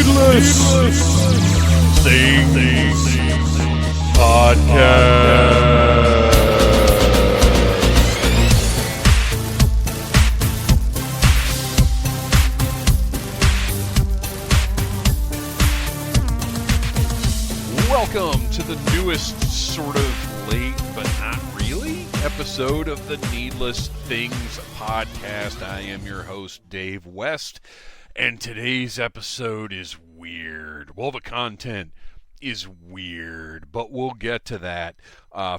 Needless Things Podcast. Welcome to the newest, sort of late, but not really, episode of the Needless Things Podcast. I am your host, Dave West, and today's episode is weird. Well, the content is weird, but we'll get to that.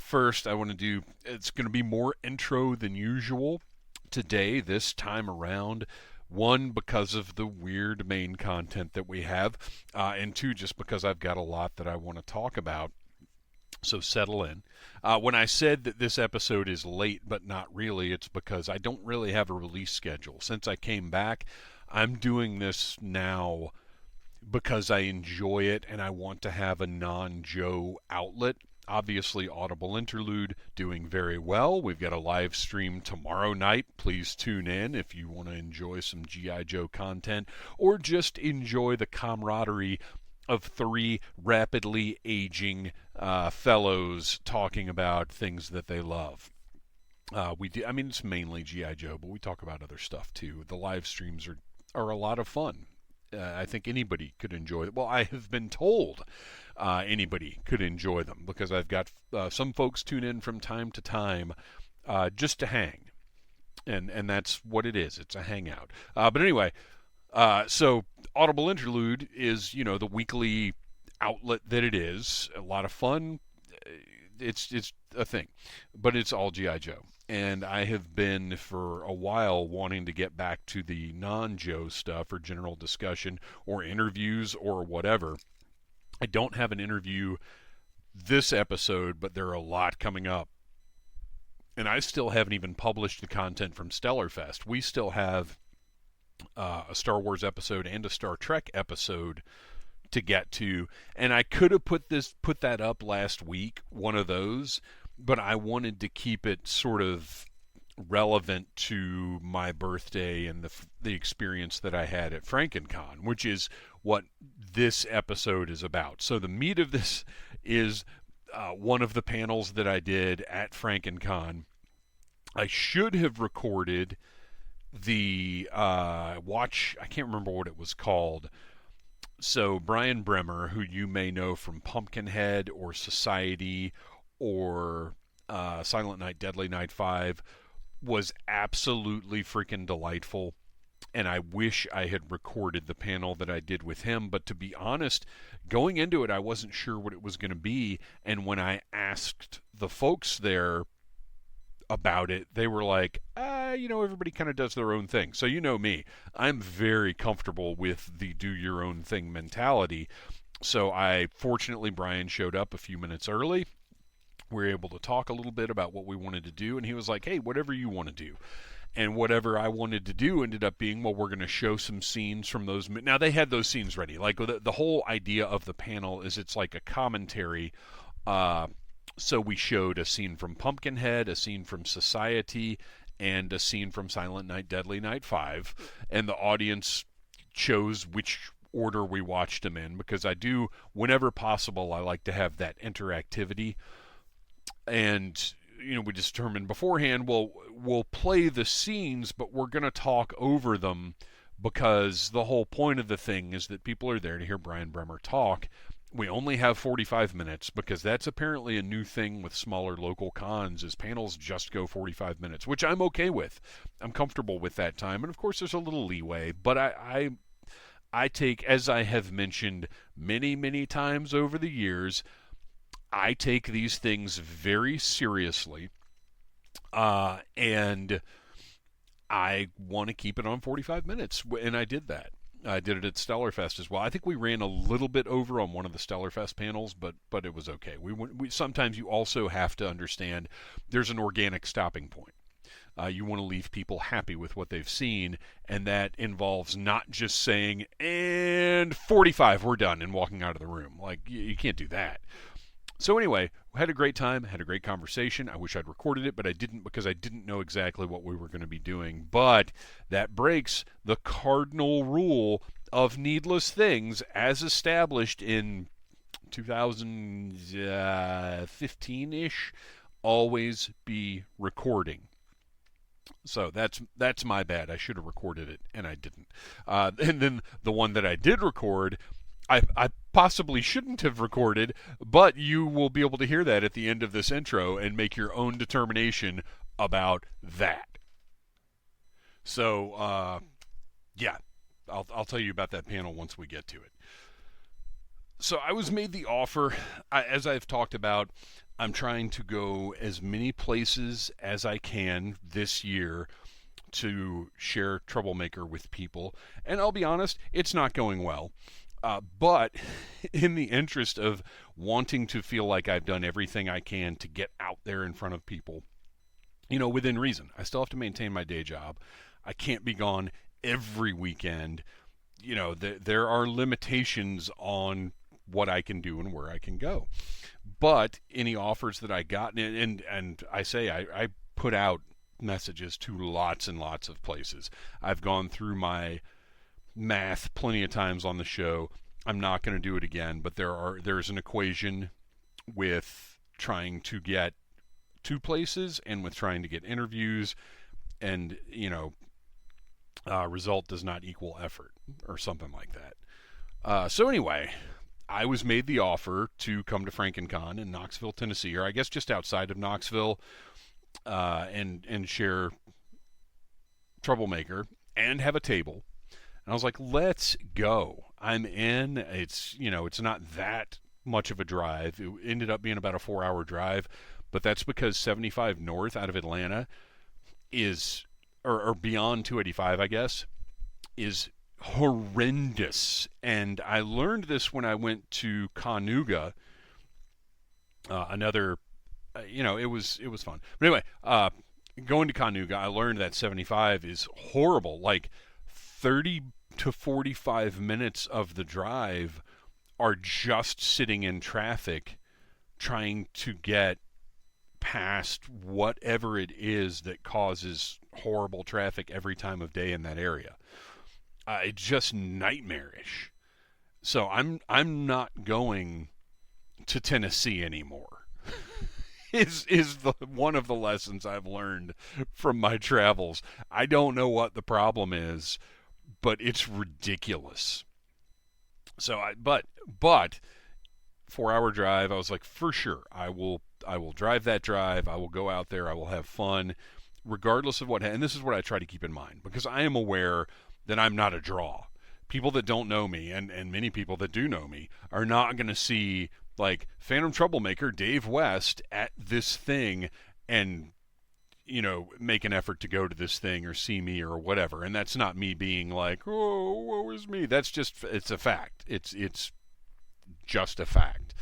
First, I want to do, it's going to be more intro than usual today, this time around. One, because of the weird main content that we have, and two, just because I've got a lot that I want to talk about. So settle in. When I said that this episode is late, but not really, it's because I don't really have a release schedule. Since I came back, I'm doing this now because I enjoy it and I want to have a non-Joe outlet. Obviously, Audible Interlude doing very well. We've got a live stream tomorrow night. Please tune in if you want to enjoy some G.I. Joe content or just enjoy the camaraderie of three rapidly aging fellows talking about things that they love. It's mainly G.I. Joe, but we talk about other stuff too. The live streams are a lot of fun. I think anybody could enjoy it. Well, I have been told anybody could enjoy them because I've got some folks tune in from time to time just to hang. And that's what it is. It's a hangout. But anyway, so Audible Interlude is, the weekly outlet that it is. A lot of fun. It's a thing. But it's all G.I. Joe. And I have been for a while wanting to get back to the non-Joe stuff or general discussion or interviews or whatever. I don't have an interview this episode, but there are a lot coming up. And I still haven't even published the content from Stellarfest. We still have a Star Wars episode and a Star Trek episode to get to. And I could have put that up last week, one of those, but I wanted to keep it sort of relevant to my birthday and the experience that I had at FrankenCon, which is what this episode is about. So the meat of this is one of the panels that I did at FrankenCon. I should have recorded the I can't remember what it was called. So Brian Bremer, who you may know from Pumpkinhead or Society or Silent Night, Deadly Night 5, was absolutely freaking delightful. And I wish I had recorded the panel that I did with him. But to be honest, going into it, I wasn't sure what it was going to be. And when I asked the folks there about it, they were like, everybody kind of does their own thing. So you know me, I'm very comfortable with the do your own thing mentality. So fortunately, Brian showed up a few minutes early. We were able to talk a little bit about what we wanted to do, and he was like, hey, whatever you want to do. And whatever I wanted to do ended up being, well, we're going to show some scenes from those. Now, they had those scenes ready. Like, the whole idea of the panel is it's like a commentary. So we showed a scene from Pumpkinhead, a scene from Society, and a scene from Silent Night, Deadly Night 5. And the audience chose which order we watched them in, because I do, whenever possible, I like to have that interactivity. And, we determined beforehand, we'll play the scenes, but we're going to talk over them, because the whole point of the thing is that people are there to hear Brian Bremer talk. We only have 45 minutes, because that's apparently a new thing with smaller local cons, is panels just go 45 minutes, which I'm okay with. I'm comfortable with that time. And, of course, there's a little leeway. But I take, as I have mentioned many, many times over the years, I take these things very seriously, and I want to keep it on 45 minutes, and I did that. I did it at Stellarfest as well. I think we ran a little bit over on one of the Stellarfest panels, but it was okay. We sometimes you also have to understand there's an organic stopping point. You want to leave people happy with what they've seen, and that involves not just saying, and 45, we're done, and walking out of the room. Like, you can't do that. So anyway, we had a great time, had a great conversation. I wish I'd recorded it, but I didn't, because I didn't know exactly what we were going to be doing. But that breaks the cardinal rule of Needless Things as established in 2015-ish always be recording. So that's my bad. I should have recorded it, and I didn't. And then the one that I did record, I possibly shouldn't have recorded, but you will be able to hear that at the end of this intro and make your own determination about that. So, yeah, I'll tell you about that panel once we get to it. So I was made the offer, as I've talked about, I'm trying to go as many places as I can this year to share Troublemaker with people. And I'll be honest, it's not going well. But in the interest of wanting to feel like I've done everything I can to get out there in front of people, within reason. I still have to maintain my day job. I can't be gone every weekend. There are limitations on what I can do and where I can go. But any offers that I got, and I say I put out messages to lots and lots of places. I've gone through my math plenty of times on the show. I'm not going to do it again, but there's an equation with trying to get to places and with trying to get interviews, and result does not equal effort or something like that. So anyway, I was made the offer to come to FrankenCon in Knoxville, Tennessee, or I guess just outside of Knoxville, and share Troublemaker and have a table. And I was like, let's go. I'm in. It's not that much of a drive. It ended up being about a 4-hour drive, but that's because 75 North out of Atlanta is, or beyond 285, I guess, is horrendous. And I learned this when I went to Cayuga. It was fun. But anyway, going to Cayuga, I learned that 75 is horrible. Like 30 to 45 minutes of the drive are just sitting in traffic trying to get past whatever it is that causes horrible traffic every time of day in that area. It's just nightmarish. So I'm not going to Tennessee anymore. is the one of the lessons I've learned from my travels. I don't know what the problem is, but it's ridiculous. So but 4-hour drive, I was like, for sure, I will drive that drive. I will go out there. I will have fun, regardless of what. And this is what I try to keep in mind, because I am aware that I'm not a draw. People that don't know me, and many people that do know me, are not going to see like Phantom Troublemaker Dave West at this thing and make an effort to go to this thing or see me or whatever. And that's not me being like, oh, woe is me. That's just, it's a fact. It's just a fact.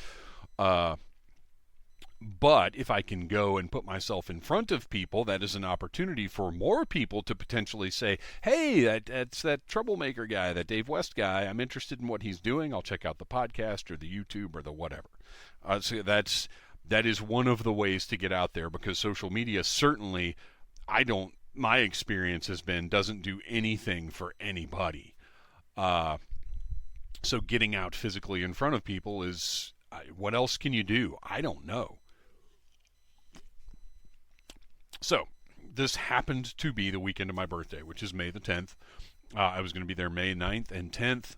But if I can go and put myself in front of people, that is an opportunity for more people to potentially say, hey, that's that Troublemaker guy, that Dave West guy. I'm interested in what he's doing. I'll check out the podcast or the YouTube or the whatever. So that is one of the ways to get out there, because social media certainly, my experience has been, doesn't do anything for anybody. So getting out physically in front of people is, what else can you do? I don't know. So this happened to be the weekend of my birthday, which is May the 10th. I was going to be there May 9th and 10th.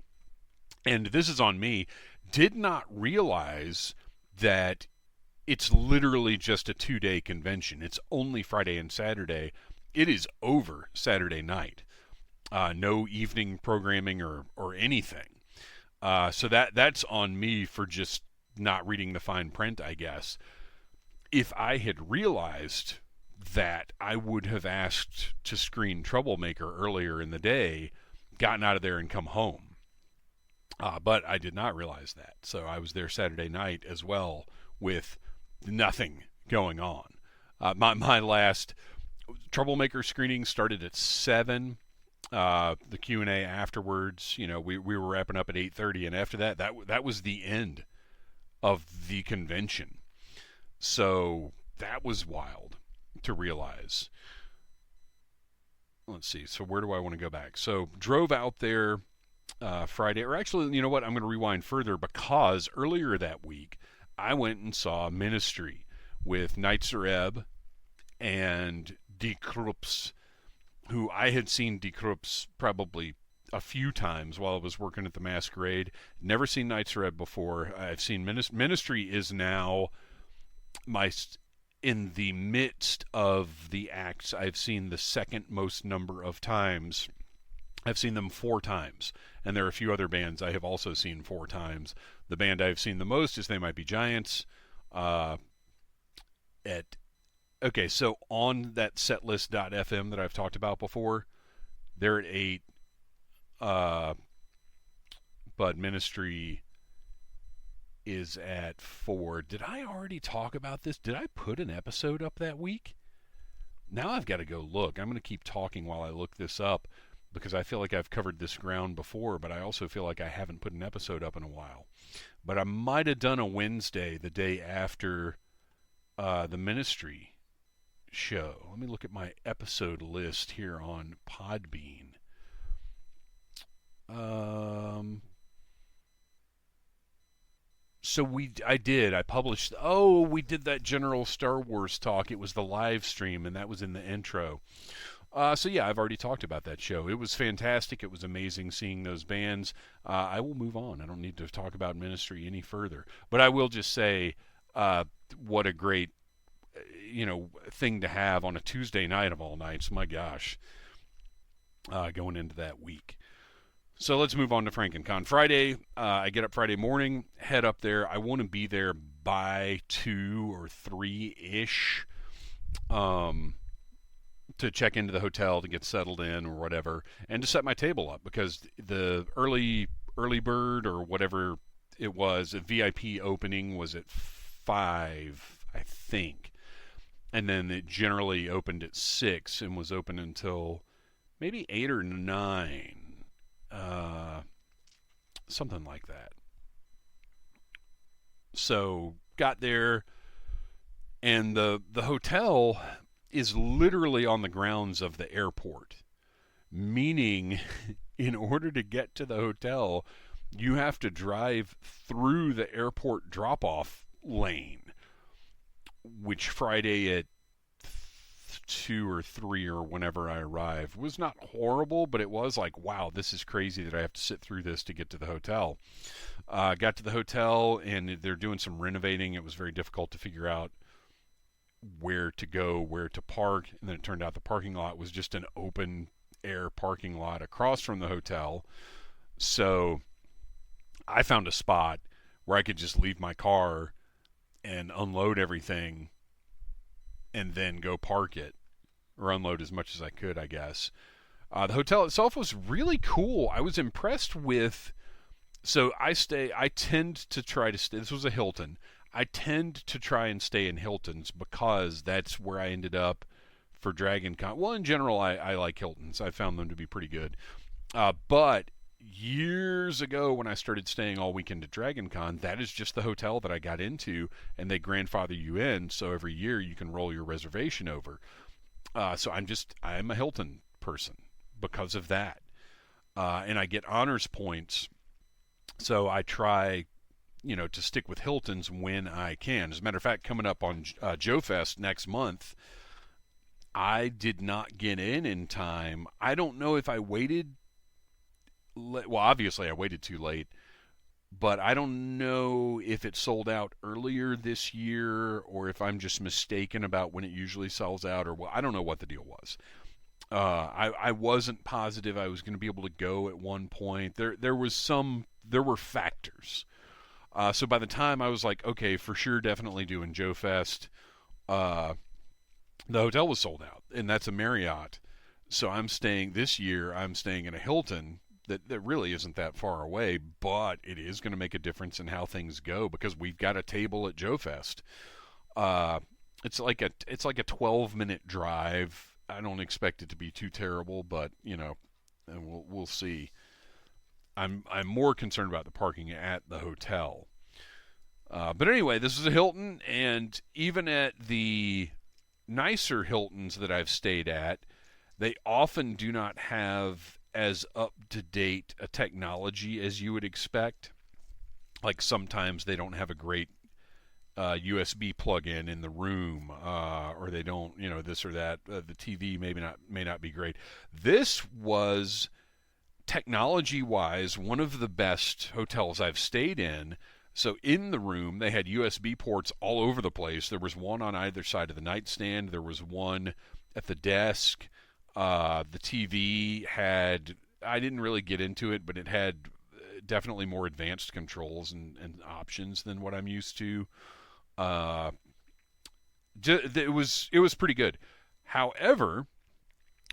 And this is on me. Did not realize that it's literally just a 2-day convention. It's only Friday and Saturday. It is over Saturday night. No evening programming or anything. So that's on me for just not reading the fine print, I guess. If I had realized that, I would have asked to screen Troublemaker earlier in the day, gotten out of there and come home. But I did not realize that. So I was there Saturday night as well with nothing going on. My last Troublemaker screening started at 7. The Q&A afterwards, we were wrapping up at 8:30, and after that was the end of the convention. So that was wild to realize. Let's see. So where do I want to go back? So drove out there Friday. Or actually, you know what? I'm going to rewind further because earlier that week, I went and saw Ministry with Nitzer Ebb and Die Krups, who I had seen Die Krups probably a few times while I was working at the Masquerade. Never seen Nitzer Ebb before. I've seen Ministry is now my in the midst of the acts I've seen the second most number of times. I've seen them 4 times, and there are a few other bands I have also seen 4 times. The band I've seen the most is They Might Be Giants. So on that setlist.fm that I've talked about before, they're at 8. But Ministry is at 4. Did I already talk about this? Did I put an episode up that week? Now I've got to go look. I'm going to keep talking while I look this up because I feel like I've covered this ground before, but I also feel like I haven't put an episode up in a while. But I might have done a Wednesday, the day after the Ministry show. Let me look at my episode list here on Podbean. I published, we did that general Star Wars talk. It was the live stream, and that was in the intro. I've already talked about that show. It was fantastic. It was amazing seeing those bands. I will move on. I don't need to talk about Ministry any further. But I will just say, what a great, thing to have on a Tuesday night of all nights. My gosh, going into that week. So let's move on to FrankenCon. Friday, I get up Friday morning, head up there. I want to be there by 2 or 3-ish to check into the hotel, to get settled in or whatever, and to set my table up because the early bird or whatever it was, a VIP opening was at 5, I think. And then it generally opened at 6 and was open until maybe 8 or 9. Something like that. So got there, and the hotel is literally on the grounds of the airport, meaning in order to get to the hotel, you have to drive through the airport drop-off lane, which Friday at 2 or 3 or whenever I arrived was not horrible, but it was like, wow, this is crazy that I have to sit through this to get to the hotel. Got to the hotel, and they're doing some renovating. It was very difficult to figure out where to go, where to park, and then it turned out the parking lot was just an open air parking lot across from the hotel. So I found a spot where I could just leave my car and unload everything and then go park it, or unload as much as I could, I guess. The hotel itself was really cool. I was impressed with, so I tend to try to stay, this was a Hilton. I tend to try and stay in Hiltons because that's where I ended up for DragonCon. Well, in general, I like Hiltons. I found them to be pretty good. But years ago when I started staying all weekend at DragonCon, that is just the hotel that I got into, and they grandfather you in, so every year you can roll your reservation over. So I'm a Hilton person because of that. And I get honors points, so I try, to stick with Hiltons when I can. As a matter of fact, coming up on Joe Fest next month, I did not get in time. I don't know if I waited. Well, obviously I waited too late, but I don't know if it sold out earlier this year or if I'm just mistaken about when it usually sells out, or I don't know what the deal was. I wasn't positive I was going to be able to go at one point. There were factors. So by the time I was like, okay, for sure, definitely doing Joe Fest, the hotel was sold out, and that's a Marriott. So this year I'm staying in a Hilton that really isn't that far away, but it is going to make a difference in how things go because we've got a table at Joe Fest. It's like a 12-minute drive. I don't expect it to be too terrible, but and we'll see. I'm more concerned about the parking at the hotel. But anyway, this is a Hilton, and even at the nicer Hiltons that I've stayed at, they often do not have as up-to-date a technology as you would expect. Like sometimes they don't have a great USB plug-in in the room, or they don't, this or that. The TV may not be great. This was technology-wise one of the best hotels I've stayed in. So in the room, they had USB ports all over the place. There was one on either side of the nightstand. There was one at the desk. The TV had, I didn't really get into it, but it had definitely more advanced controls and options than what I'm used to. It was pretty good. However,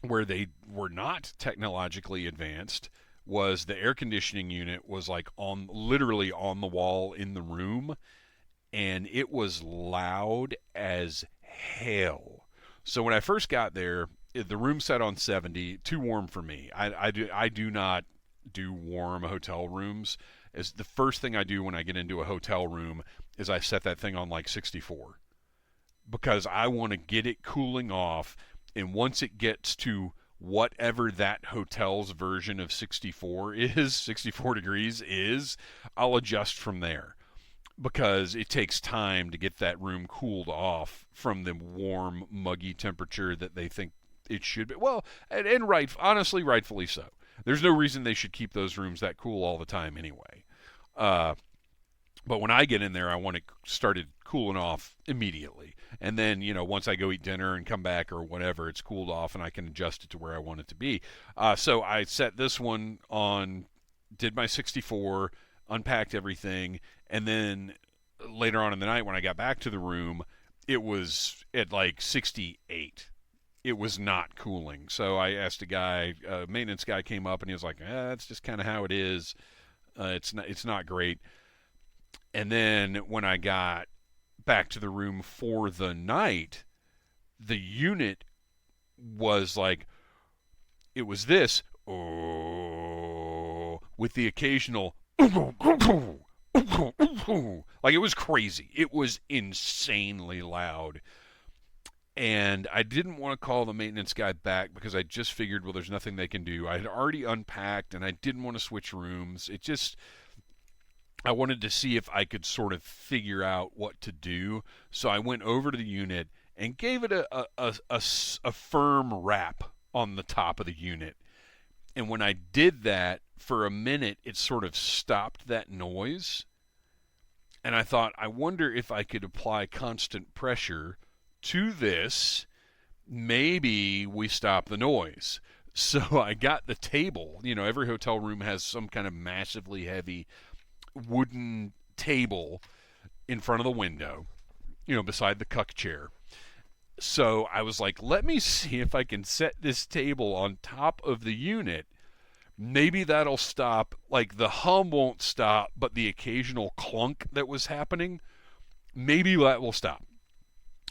where they were not technologically advanced was the air conditioning unit was like literally on the wall in the room, and it was loud as hell. So when I first got there, the room set on 70, too warm for me. I do not do warm hotel rooms. As the first thing I do when I get into a hotel room is I set that thing on like 64, because I want to get it cooling off, and once it gets to whatever that hotel's version of 64 degrees is, I'll adjust from there, because it takes time to get that room cooled off from the warm, muggy temperature that they think it should be. Well, honestly, rightfully so. There's no reason they should keep those rooms that cool all the time anyway. But when I get in there, I want it started cooling off immediately. And then, once I go eat dinner and come back or whatever, it's cooled off and I can adjust it to where I want it to be. So I set this one on, did my 64, unpacked everything, and then later on in the night when I got back to the room, it was at like 68. It was not cooling. So I asked a maintenance guy came up, and he was like, that's just kind of how it is. It's not great. And then when I got back to the room for the night, the unit was like, it was this, with the occasional, like it was crazy. It was insanely loud. And I didn't want to call the maintenance guy back because I just figured, well, there's nothing they can do. I had already unpacked, and I didn't want to switch rooms. I wanted to see if I could sort of figure out what to do. So I went over to the unit and gave it a firm wrap on the top of the unit. And when I did that, for a minute, it sort of stopped that noise. And I thought, I wonder if I could apply constant pressure to this. Maybe we stop the noise. So I got the table. Every hotel room has some kind of massively heavy wooden table in front of the window, beside the cuck chair. So I was like, let me see if I can set this table on top of the unit. Maybe that'll stop, like the hum won't stop, but the occasional clunk that was happening, maybe that will stop.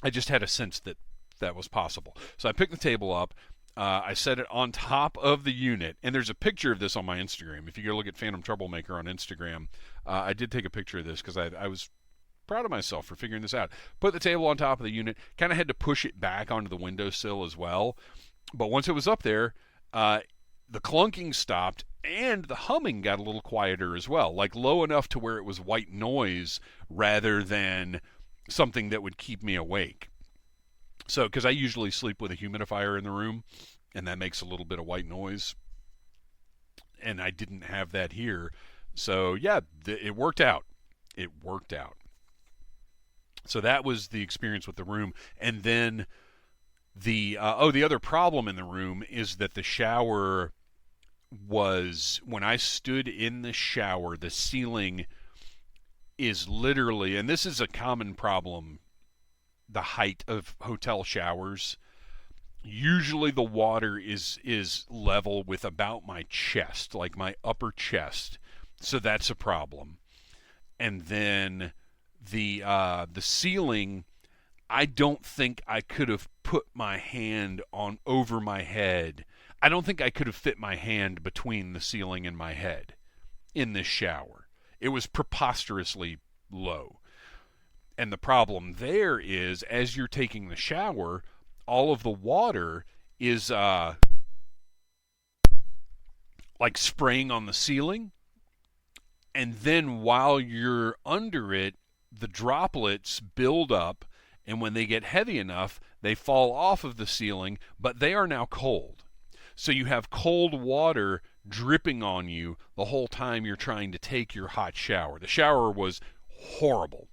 I just had a sense that was possible. So I picked the table up. I set it on top of the unit, and there's a picture of this on my Instagram. If you go look at Phantom Troublemaker on Instagram, I did take a picture of this because I was proud of myself for figuring this out. Put the table on top of the unit, kind of had to push it back onto the windowsill as well. But once it was up there, the clunking stopped, and the humming got a little quieter as well, like low enough to where it was white noise rather than something that would keep me awake. So, because I usually sleep with a humidifier in the room, and that makes a little bit of white noise, and I didn't have that here. So, yeah, it worked out. It worked out. So that was the experience with the room. And then the other problem in the room is that the shower was, when I stood in the shower, the ceiling is literally, and this is a common problem, the height of hotel showers. Usually the water is level with about my chest, like my upper chest. So that's a problem. And then the ceiling, I don't think I could have put my hand on over my head. I don't think I could have fit my hand between the ceiling and my head in this shower. It was preposterously low. And the problem there is, as you're taking the shower, all of the water is like spraying on the ceiling, and then while you're under it, the droplets build up, and when they get heavy enough, they fall off of the ceiling, but they are now cold. So you have cold water dripping on you the whole time you're trying to take your hot shower. The shower was horrible.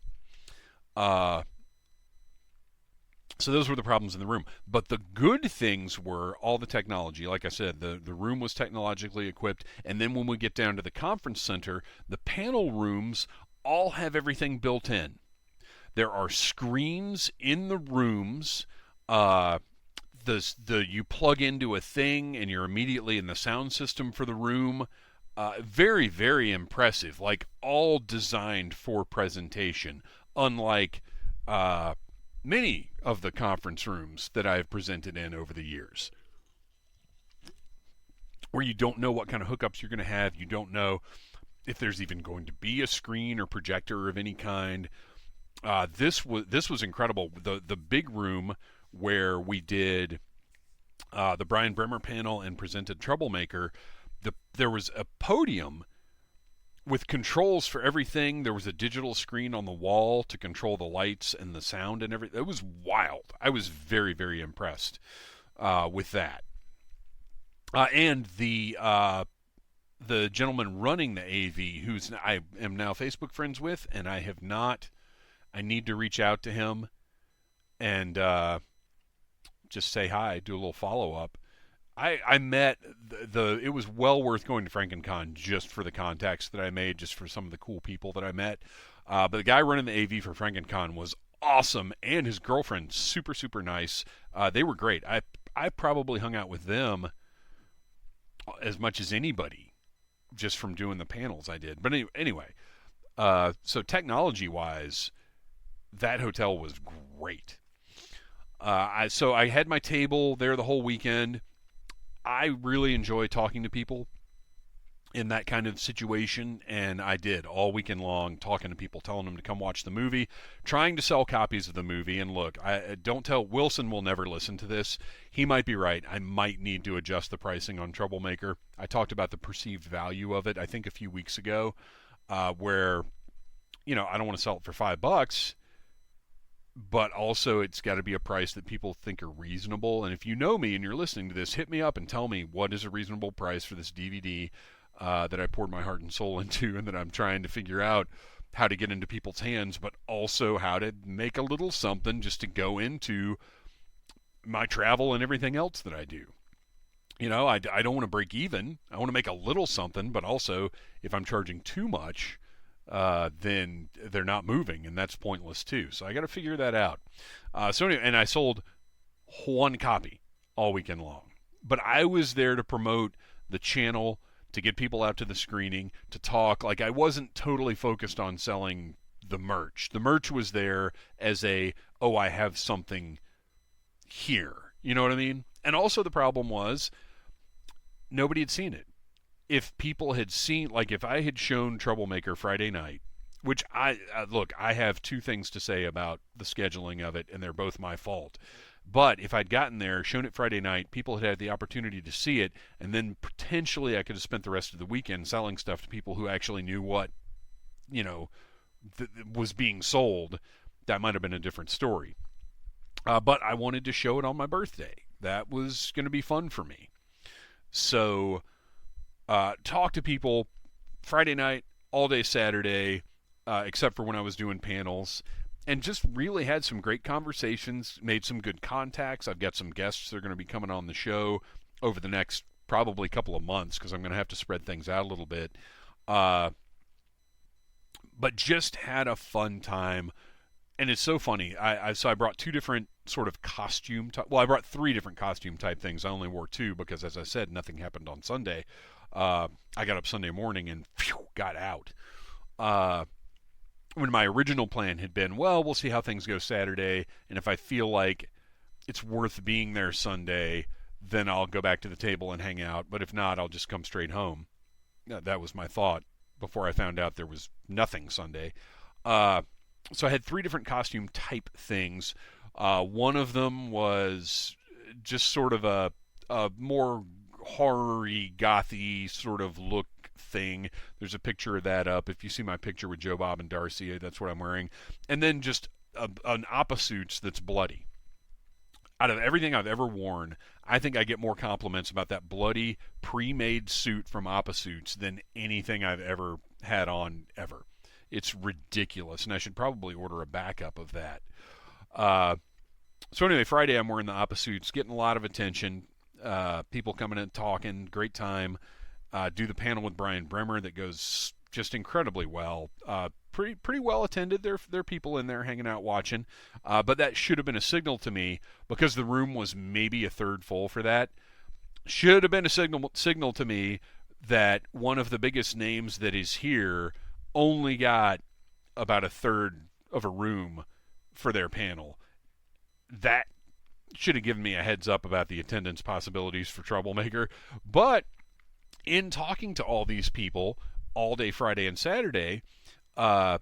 So those were the problems in the room. But the good things were all the technology. Like I said, the room was technologically equipped. And then when we get down to the conference center, the panel rooms all have everything built in. There are screens in the rooms. You plug into a thing and you're immediately in the sound system for the room. Very, very impressive. Like all designed for presentation. Unlike many of the conference rooms that I've presented in over the years, where you don't know what kind of hookups you're going to have. You don't know if there's even going to be a screen or projector of any kind. This was incredible. The big room where we did the Brian Bremer panel and presented Troublemaker, there was a podium with controls for everything. There was a digital screen on the wall to control the lights and the sound and everything. It was wild. I was very, very impressed with that. And the gentleman running the AV, who's I am now Facebook friends with, and I need to reach out to him and just say hi, do a little follow-up. I met it was well worth going to FrankenCon just for the contacts that I made, just for some of the cool people that I met. But the guy running the AV for FrankenCon was awesome, and his girlfriend, super, super nice. They were great. I probably hung out with them as much as anybody just from doing the panels I did. But anyway, so technology-wise, that hotel was great. So I had my table there the whole weekend. I really enjoy talking to people in that kind of situation, and I did all weekend long, talking to people, telling them to come watch the movie, trying to sell copies of the movie. And look, don't tell Wilson will never listen to this. He might be right. I might need to adjust the pricing on Troublemaker. I talked about the perceived value of it, I think, a few weeks ago, where, I don't want to sell it for $5. But also it's got to be a price that people think are reasonable. And if you know me and you're listening to this, hit me up and tell me what is a reasonable price for this DVD that I poured my heart and soul into, and that I'm trying to figure out how to get into people's hands, but also how to make a little something just to go into my travel and everything else that I do. I don't want to break even. I want to make a little something, but also if I'm charging too much, then they're not moving, and that's pointless too. So I got to figure that out. So anyway, and I sold one copy all weekend long. But I was there to promote the channel, to get people out to the screening, to talk. Like, I wasn't totally focused on selling the merch. The merch was there as I have something here. You know what I mean? And also the problem was nobody had seen it. If people had seen, like if I had shown Troublemaker Friday night, which I have two things to say about the scheduling of it, and they're both my fault. But if I'd gotten there, shown it Friday night, people had the opportunity to see it, and then potentially I could have spent the rest of the weekend selling stuff to people who actually knew what, was being sold. That might have been a different story. But I wanted to show it on my birthday. That was going to be fun for me. So talk to people Friday night, all day Saturday, except for when I was doing panels, and just really had some great conversations, made some good contacts. I've got some guests that are going to be coming on the show over the next probably couple of months, because I'm going to have to spread things out a little bit. But just had a fun time. And it's so funny. So I brought two different sort of costume I brought three different costume type things. I only wore two because, as I said, nothing happened on Sunday. I got up Sunday morning and got out. When my original plan had been, we'll see how things go Saturday, and if I feel like it's worth being there Sunday, then I'll go back to the table and hang out. But if not, I'll just come straight home. That was my thought before I found out there was nothing Sunday. So I had three different costume type things. One of them was just sort of a more horror-y, gothy sort of look thing. There's a picture of that up. If you see my picture with Joe, Bob, and Darcy, that's what I'm wearing. And then just an oppa-suits that's bloody. Out of everything I've ever worn, I think I get more compliments about that bloody, pre-made suit from oppa-suits than anything I've ever had on ever. It's ridiculous, and I should probably order a backup of that. So anyway, Friday I'm wearing the oppa-suits, getting a lot of attention. People coming in talking, great time. Do the panel with Brian Bremer that goes just incredibly well. Pretty well attended. There are people in there hanging out watching. But that should have been a signal to me, because the room was maybe a third full for that. Should have been a signal to me that one of the biggest names that is here only got about a third of a room for their panel. That should have given me a heads up about the attendance possibilities for Troublemaker. But in talking to all these people all day Friday and Saturday, I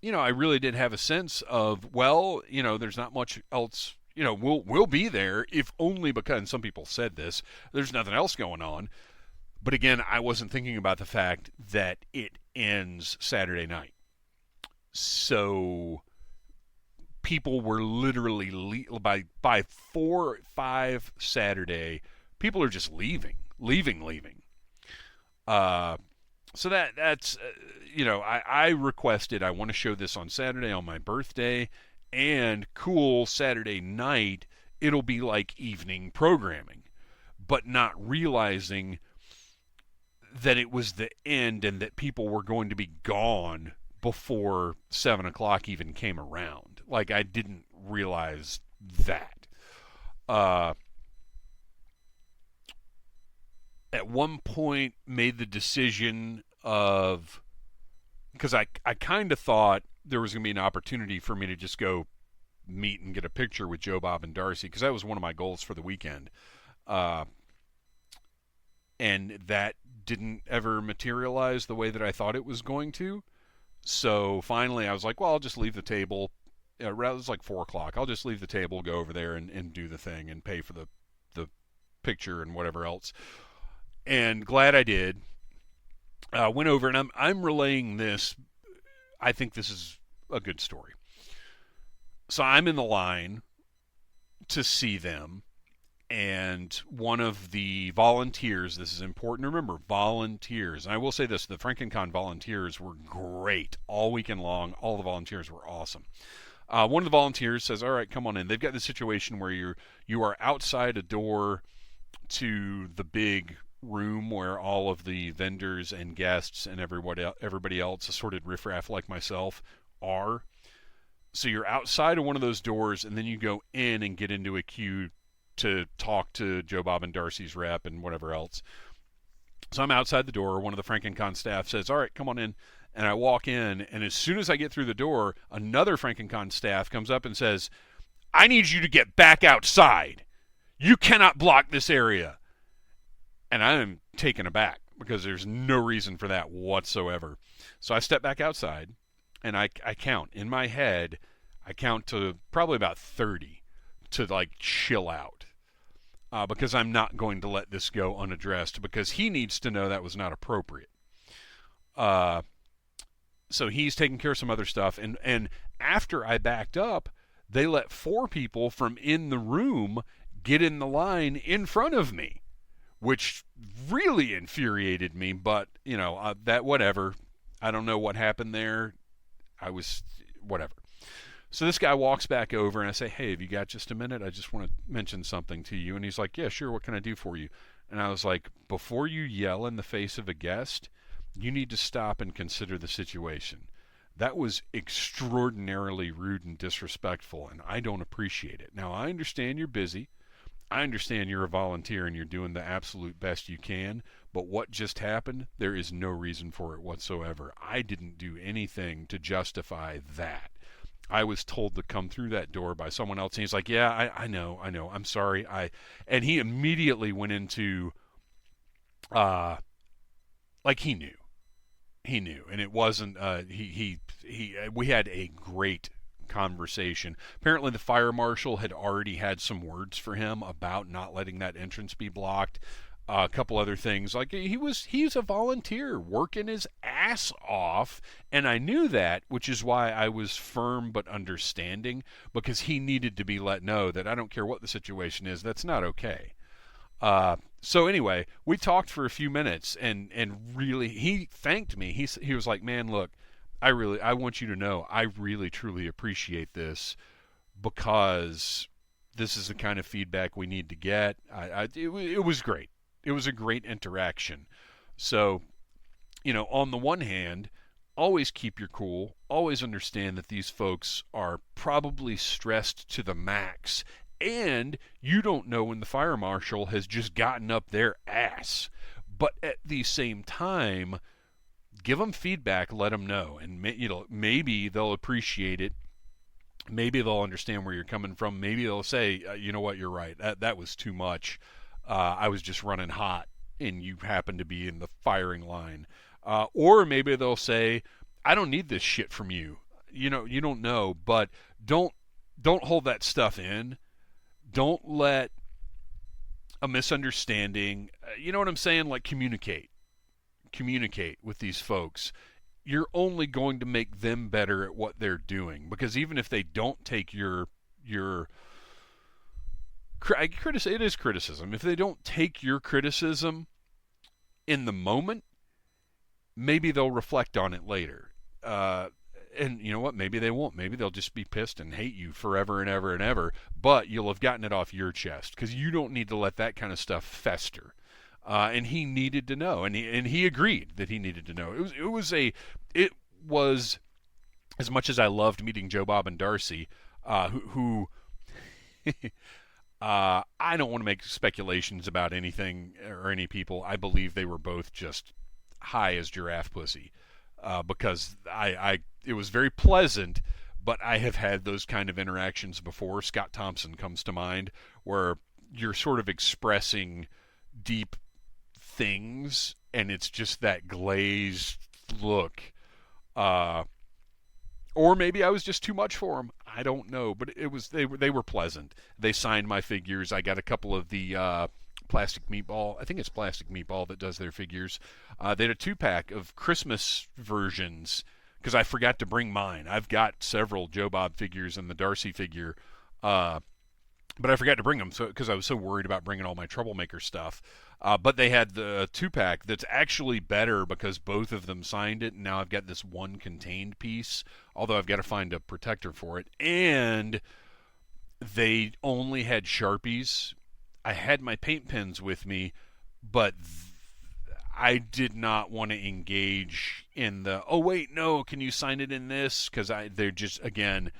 really did have a sense of, well, there's not much else. We'll be there, if only because, and some people said this, there's nothing else going on. But again, I wasn't thinking about the fact that it ends Saturday night. So people were literally, by 4 or 5 Saturday, people are just leaving. So that's I requested, I want to show this on Saturday on my birthday, and cool, Saturday night it'll be like evening programming, but not realizing that it was the end and that people were going to be gone before 7 o'clock even came around. Like, I didn't realize that. At one point made the decision of, because I kind of thought there was going to be an opportunity for me to just go meet and get a picture with Joe, Bob, and Darcy, because that was one of my goals for the weekend. And that didn't ever materialize the way that I thought it was going to. So finally I was like, well, I'll just leave the table. It was like 4 o'clock. I'll just leave the table, go over there and do the thing and pay for the picture and whatever else. And glad I did. Went over, and I'm relaying this. I think this is a good story. So I'm in the line to see them, and one of the volunteers, this is important to remember, volunteers. And I will say this, the FrankenCon volunteers were great all weekend long. All the volunteers were awesome. One of the volunteers says, all right, come on in. They've got the situation where you are outside a door to the big room where all of the vendors and guests and everybody else, assorted riffraff like myself, are. So you're outside of one of those doors, and then you go in and get into a queue to talk to Joe, Bob, and Darcy's rep and whatever else. So I'm outside the door. One of the FrankenCon staff says, all right, come on in. And I walk in, and as soon as I get through the door, another FrankenCon staff comes up and says, I need you to get back outside. You cannot block this area. And I'm taken aback, because there's no reason for that whatsoever. So I step back outside, and I count. In my head, I count to probably about 30 to, like, chill out. Because I'm not going to let this go unaddressed, because he needs to know that was not appropriate. So he's taking care of some other stuff. And after I backed up, they let 4 people from in the room get in the line in front of me, which really infuriated me. But, that whatever. I don't know what happened there. Whatever. So this guy walks back over, and I say, hey, have you got just a minute? I just want to mention something to you. And he's like, yeah, sure. What can I do for you? And I was like, before you yell in the face of a guest, you need to stop and consider the situation. That was extraordinarily rude and disrespectful, and I don't appreciate it. Now, I understand you're busy. I understand you're a volunteer and you're doing the absolute best you can, but what just happened, there is no reason for it whatsoever. I didn't do anything to justify that. I was told to come through that door by someone else, and he's like, yeah, I know, I'm sorry. And he immediately went into, like he knew. He knew, and it wasn't, we had a great conversation. Apparently the fire marshal had already had some words for him about not letting that entrance be blocked. A couple other things, like he's a volunteer working his ass off, and I knew that, which is why I was firm but understanding, because he needed to be let know that I don't care what the situation is, that's not okay. So anyway, we talked for a few minutes, and really, he thanked me. He was like, "Man, look, I want you to know, I really truly appreciate this, because this is the kind of feedback we need to get." It was great. It was a great interaction. So, on the one hand, always keep your cool. Always understand that these folks are probably stressed to the max, and you don't know when the fire marshal has just gotten up their ass. But at the same time, give them feedback, let them know, and maybe they'll appreciate it. Maybe they'll understand where you're coming from. Maybe they'll say, "You know what, you're right. That was too much. I was just running hot, and you happen to be in the firing line." Or maybe they'll say, "I don't need this shit from you." You don't know, but don't hold that stuff in. Don't let a misunderstanding, you know what I'm saying? Like, communicate with these folks. You're only going to make them better at what they're doing, because even if they don't take your it is criticism. If they don't take your criticism in the moment, maybe they'll reflect on it later. And you know what? Maybe they won't. Maybe they'll just be pissed and hate you forever and ever and ever. But you'll have gotten it off your chest, because you don't need to let that kind of stuff fester. And he needed to know, and he agreed that he needed to know. It was as much as I loved meeting Joe Bob and Darcy, who I don't want to make speculations about anything or any people. I believe they were both just high as giraffe pussy, because it was very pleasant. But I have had those kind of interactions before. Scott Thompson comes to mind, where you're sort of expressing deep things, and it's just that glazed look. Or maybe I was just too much for them. I don't know, but they were pleasant. They signed my figures. I got a couple of the Plastic Meatball. I think it's Plastic Meatball that does their figures. They had a 2-pack of Christmas versions, because I forgot to bring mine. I've got several Joe Bob figures and the Darcy figure, but I forgot to bring them because I was so worried about bringing all my Troublemaker stuff. But they had the 2-pack that's actually better, because both of them signed it, and now I've got this one contained piece, although I've got to find a protector for it. And they only had Sharpies. I had my paint pens with me, but I did not want to engage in the, "Oh, wait, no, can you sign it in this?" Because they're just, again,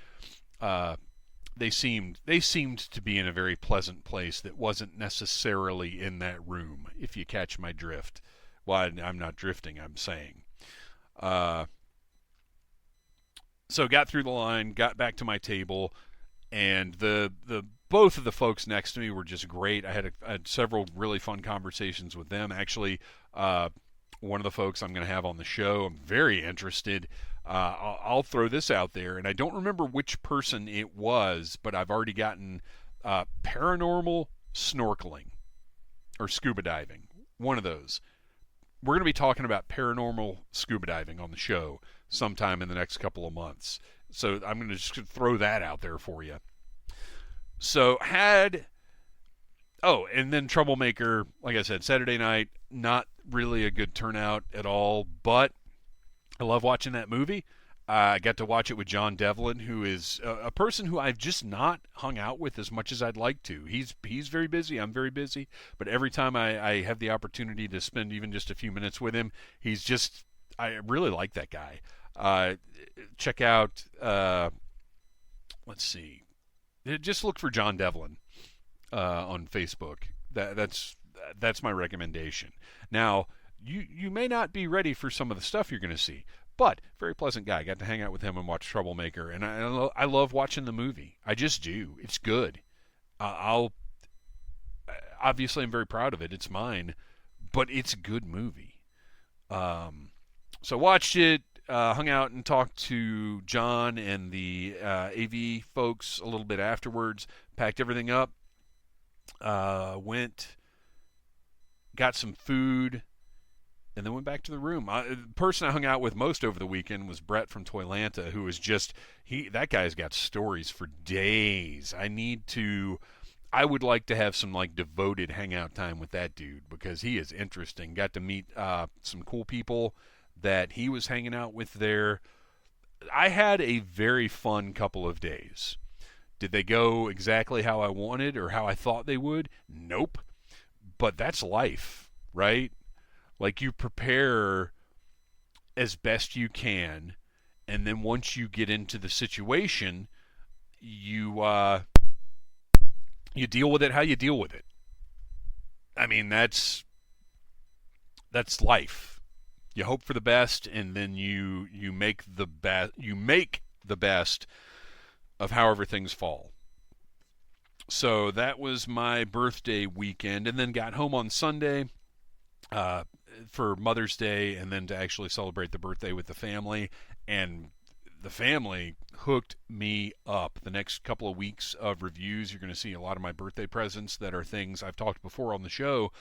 they seemed to be in a very pleasant place that wasn't necessarily in that room, if you catch my drift. Well, I'm not drifting, I'm saying. So got through the line, got back to my table, and the both of the folks next to me were just great. I had several really fun conversations with them. Actually, one of the folks I'm going to have on the show, I'm very interested. I'll throw this out there, and I don't remember which person it was, but I've already gotten paranormal snorkeling or scuba diving. One of those. We're going to be talking about paranormal scuba diving on the show sometime in the next couple of months. So I'm going to just throw that out there for you. So and then Troublemaker, like I said, Saturday night, not really a good turnout at all, but I love watching that movie. I got to watch it with John Devlin, who is a person who I've just not hung out with as much as I'd like to. He's very busy. I'm very busy. But every time I have the opportunity to spend even just a few minutes with him, I really like that guy. Check out, let's see. Just look for John Devlin on Facebook. That's my recommendation. Now, you may not be ready for some of the stuff you're going to see, but very pleasant guy. Got to hang out with him and watch Troublemaker, and I love watching the movie. I just do. It's good. Obviously I'm very proud of it. It's mine, but it's a good movie. So watched it, hung out and talked to John and the AV folks a little bit afterwards. Packed everything up. Went got some food, and then went back to the room. The person I hung out with most over the weekend was Brett from Toylanta, who was just, that guy's got stories for days. I would like to have some like devoted hangout time with that dude because he is interesting. Got to meet some cool people that he was hanging out with there. I had a very fun couple of days. Did they go exactly how I wanted or how I thought they would? Nope. But that's life, right? Like, you prepare as best you can, and then once you get into the situation, you deal with it how you deal with it. I mean, that's life. You hope for the best, and then you make the best of however things fall. So that was my birthday weekend, and then got home on Sunday for Mother's Day, and then to actually celebrate the birthday with the family. And the family hooked me up. The next couple of weeks of reviews, you're going to see a lot of my birthday presents that are things I've talked before on the show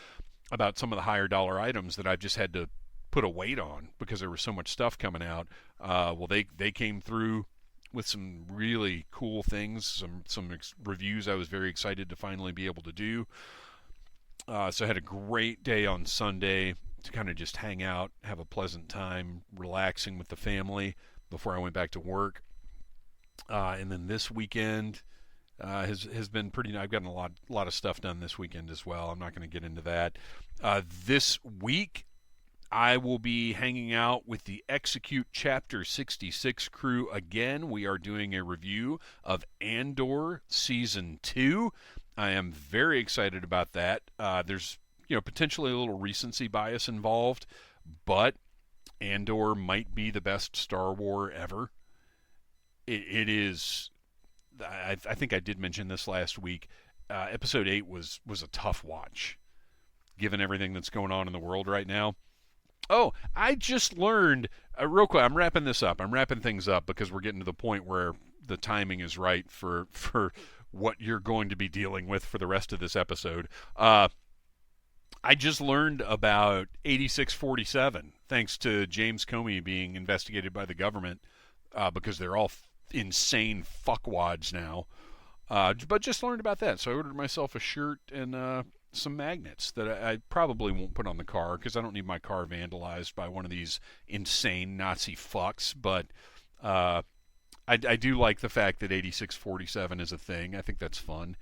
about, some of the higher dollar items that I've just had to put a weight on because there was so much stuff coming out. Well, they came through with some really cool things, some reviews I was very excited to finally be able to do. So I had a great day on Sunday to kind of just hang out, have a pleasant time, relaxing with the family before I went back to work. And then this weekend has been pretty. I've gotten a lot of stuff done this weekend as well. I'm not going to get into that. This week, I will be hanging out with the Execute Chapter 66 crew again. We are doing a review of Andor Season 2. I am very excited about that. There's potentially a little recency bias involved, but Andor might be the best Star Wars ever. It is. I think I did mention this last week. Episode 8 was a tough watch, given everything that's going on in the world right now. Oh, I just learned, real quick, I'm wrapping this up. I'm wrapping things up because we're getting to the point where the timing is right for what you're going to be dealing with for the rest of this episode. I just learned about 8647, thanks to James Comey being investigated by the government because they're all insane fuckwads now. But just learned about that. So I ordered myself a shirt and some magnets that I probably won't put on the car because I don't need my car vandalized by one of these insane Nazi fucks. But I do like the fact that 8647 is a thing. I think that's fun.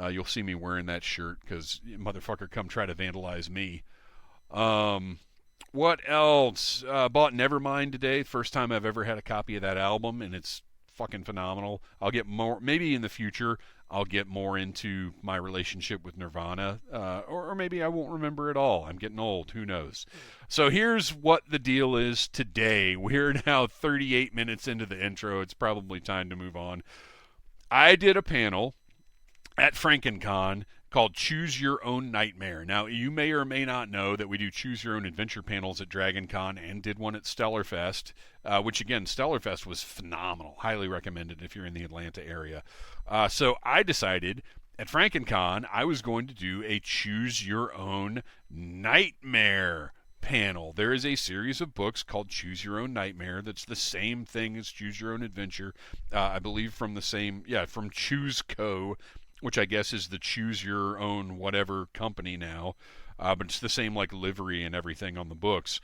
You'll see me wearing that shirt because motherfucker come try to vandalize me. What else? Bought Nevermind today. First time I've ever had a copy of that album, and it's fucking phenomenal. I'll get more, maybe in the future, I'll get more into my relationship with Nirvana, or maybe I won't remember at all. I'm getting old. Who knows? So here's what the deal is today. We're now 38 minutes into the intro. It's probably time to move on. I did a panel at FrankenCon called Choose Your Own Nightmare. Now, you may or may not know that we do Choose Your Own Adventure panels at DragonCon and did one at Stellarfest, which, again, Stellarfest was phenomenal. Highly recommended if you're in the Atlanta area. So I decided at FrankenCon I was going to do a Choose Your Own Nightmare panel. There is a series of books called Choose Your Own Nightmare that's the same thing as Choose Your Own Adventure. I believe from Choose Co., which I guess is the Choose Your Own whatever company now. But it's the same like livery and everything on the books.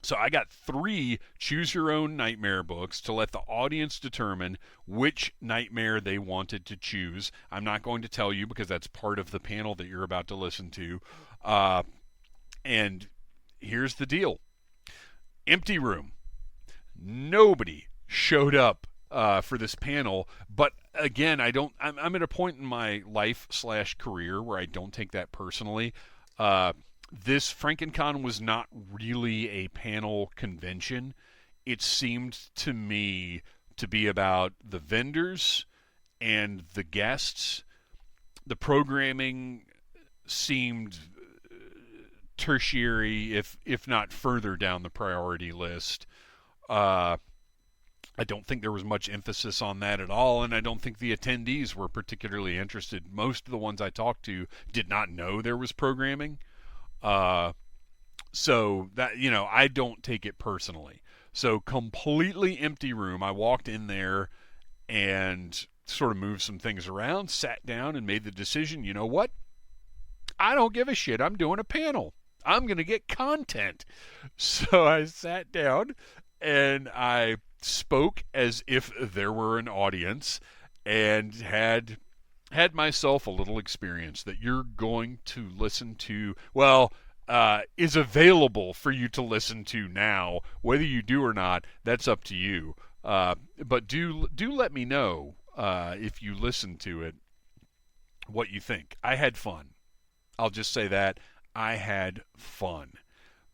So I got 3 Choose Your Own Nightmare books to let the audience determine which nightmare they wanted to choose. I'm not going to tell you because that's part of the panel that you're about to listen to. And here's the deal. Empty room. Nobody showed up for this panel, but again, I'm at a point in my life/career where I don't take that personally. This FrankenCon was not really a panel convention. It seemed to me to be about the vendors and the guests. The programming seemed tertiary, if not further down the priority list. I don't think there was much emphasis on that at all, and I don't think the attendees were particularly interested. Most of the ones I talked to did not know there was programming. So that, I don't take it personally. So completely empty room. I walked in there and sort of moved some things around, sat down and made the decision, you know what? I don't give a shit. I'm doing a panel. I'm going to get content. So I sat down and I spoke as if there were an audience and had myself a little experience that you're going to listen to. Well, is available for you to listen to now. Whether you do or not, that's up to you. But do let me know if you listen to it, what you think. I had fun. I'll just say that. I had fun.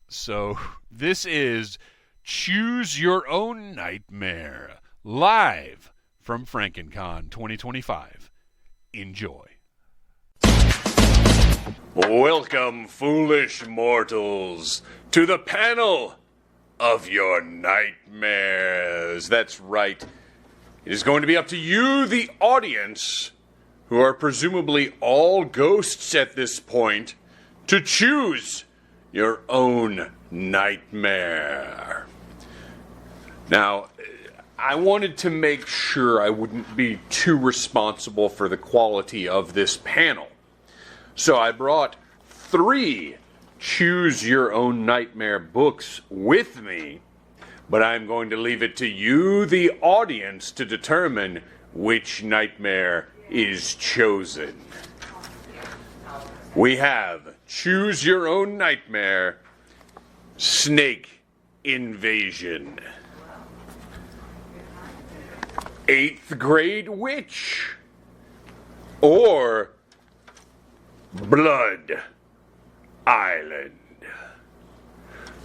So this is Choose Your Own Nightmare, live from FrankenCon 2025. Enjoy. Welcome, foolish mortals, to the panel of your nightmares. That's right. It is going to be up to you, the audience, who are presumably all ghosts at this point, to choose your own nightmare. Now, I wanted to make sure I wouldn't be too responsible for the quality of this panel. So I brought 3 Choose Your Own Nightmare books with me, but I'm going to leave it to you, the audience, to determine which nightmare is chosen. We have Choose Your Own Nightmare, Snake Invasion. 8th Grade Witch, or Blood Island.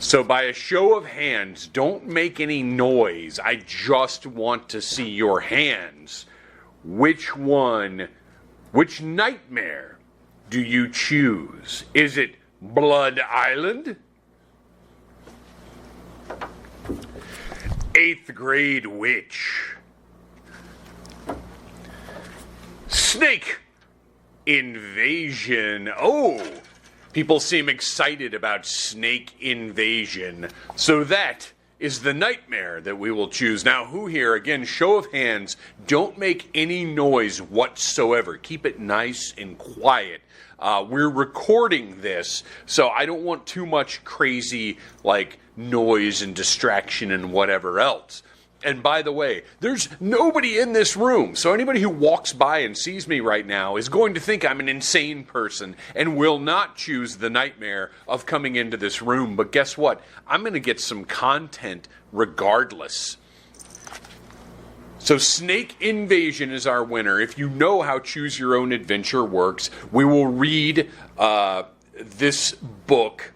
So by a show of hands, don't make any noise. I just want to see your hands. Which nightmare do you choose? Is it Blood Island? 8th Grade Witch. Snake Invasion. Oh, people seem excited about Snake Invasion. So that is the nightmare that we will choose. Now, who here, again, show of hands, don't make any noise whatsoever. Keep it nice and quiet. We're recording this, so I don't want too much crazy, noise and distraction and whatever else. And by the way, there's nobody in this room, so anybody who walks by and sees me right now is going to think I'm an insane person and will not choose the nightmare of coming into this room. But guess what? I'm going to get some content regardless. So Snake Invasion is our winner. If you know how Choose Your Own Adventure works, we will read this book.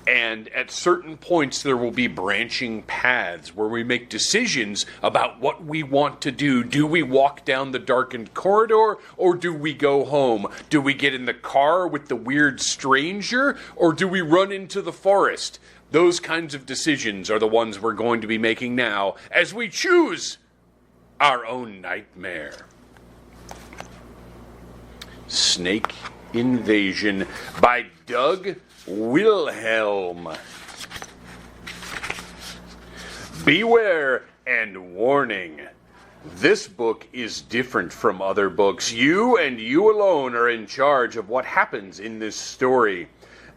And at certain points, there will be branching paths where we make decisions about what we want to do. Do we walk down the darkened corridor, or do we go home? Do we get in the car with the weird stranger, or do we run into the forest? Those kinds of decisions are the ones we're going to be making now as we choose our own nightmare. Snake Invasion by Doug Wilhelm. Beware and warning. This book is different from other books. You and you alone are in charge of what happens in this story.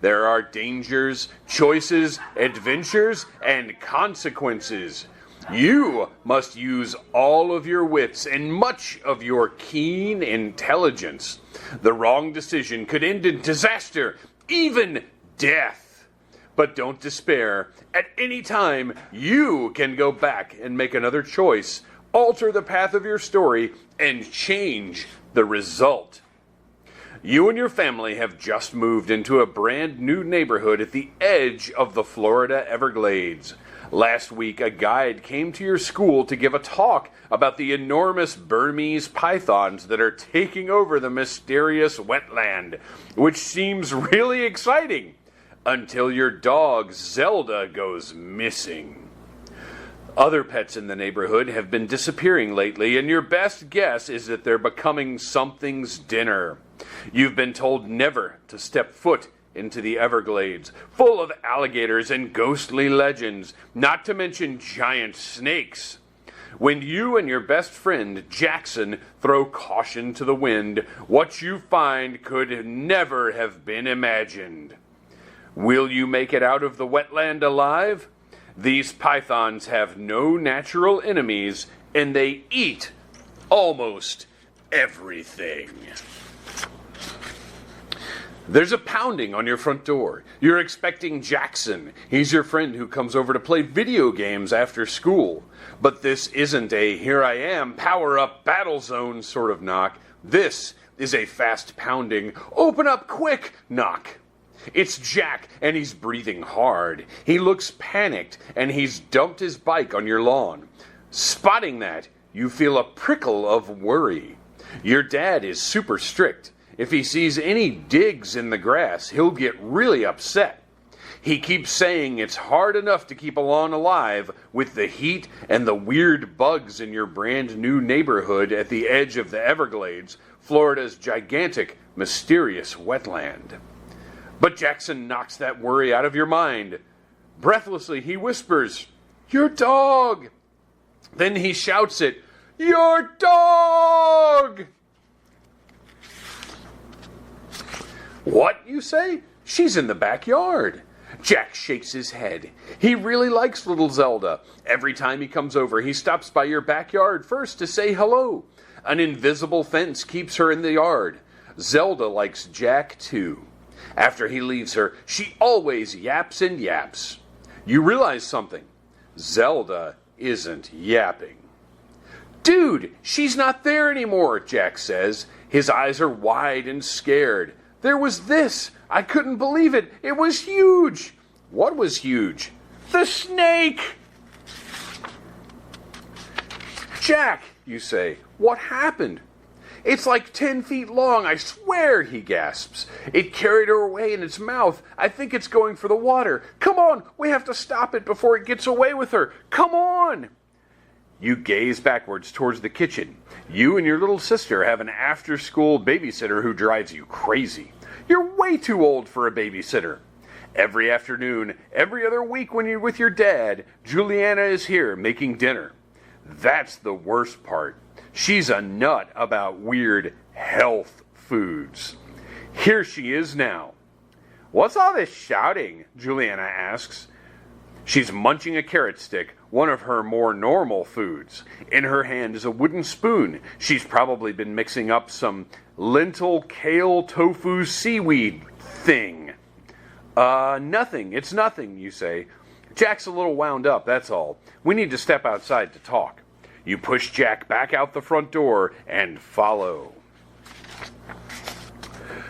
There are dangers, choices, adventures, and consequences. You must use all of your wits and much of your keen intelligence. The wrong decision could end in disaster, even death. But don't despair. At any time, you can go back and make another choice, alter the path of your story, and change the result. You and your family have just moved into a brand new neighborhood at the edge of the Florida Everglades. Last week, a guide came to your school to give a talk about the enormous Burmese pythons that are taking over the mysterious wetland, which seems really exciting, until your dog Zelda goes missing. Other pets in the neighborhood have been disappearing lately, and your best guess is that they're becoming something's dinner. You've been told never to step foot into the Everglades, full of alligators and ghostly legends, not to mention giant snakes. When you and your best friend, Jackson, throw caution to the wind, what you find could never have been imagined. Will you make it out of the wetland alive? These pythons have no natural enemies, and they eat almost everything. There's a pounding on your front door. You're expecting Jackson. He's your friend who comes over to play video games after school. But this isn't a here I am, power up, battle zone sort of knock. This is a fast pounding, open up quick knock. It's Jack, and he's breathing hard. He looks panicked, and he's dumped his bike on your lawn. Spotting that, you feel a prickle of worry. Your dad is super strict. If he sees any digs in the grass, he'll get really upset. He keeps saying it's hard enough to keep a lawn alive with the heat and the weird bugs in your brand new neighborhood at the edge of the Everglades, Florida's gigantic, mysterious wetland. But Jackson knocks that worry out of your mind. Breathlessly, he whispers, "Your dog!" Then he shouts it, "Your dog!" What, you say? She's in the backyard. Jack shakes his head. He really likes little Zelda. Every time he comes over, he stops by your backyard first to say hello. An invisible fence keeps her in the yard. Zelda likes Jack too. After he leaves her, she always yaps and yaps. You realize something. Zelda isn't yapping. "Dude, she's not there anymore," Jack says. His eyes are wide and scared. "There was this. I couldn't believe it. It was huge." "What was huge?" "The snake." "Jack," you say, "what happened?" "It's like 10 feet long, I swear," he gasps. "It carried her away in its mouth. I think it's going for the water. Come on, we have to stop it before it gets away with her. Come on." You gaze backwards towards the kitchen. You and your little sister have an after-school babysitter who drives you crazy. You're way too old for a babysitter. Every afternoon, every other week when you're with your dad, Juliana is here making dinner. That's the worst part. She's a nut about weird health foods. Here she is now. "What's all this shouting?" Juliana asks. She's munching a carrot stick, one of her more normal foods. In her hand is a wooden spoon. She's probably been mixing up some lentil, kale, tofu, seaweed thing. Nothing. It's nothing," you say. "Jack's a little wound up, that's all. We need to step outside to talk." You push Jack back out the front door and follow.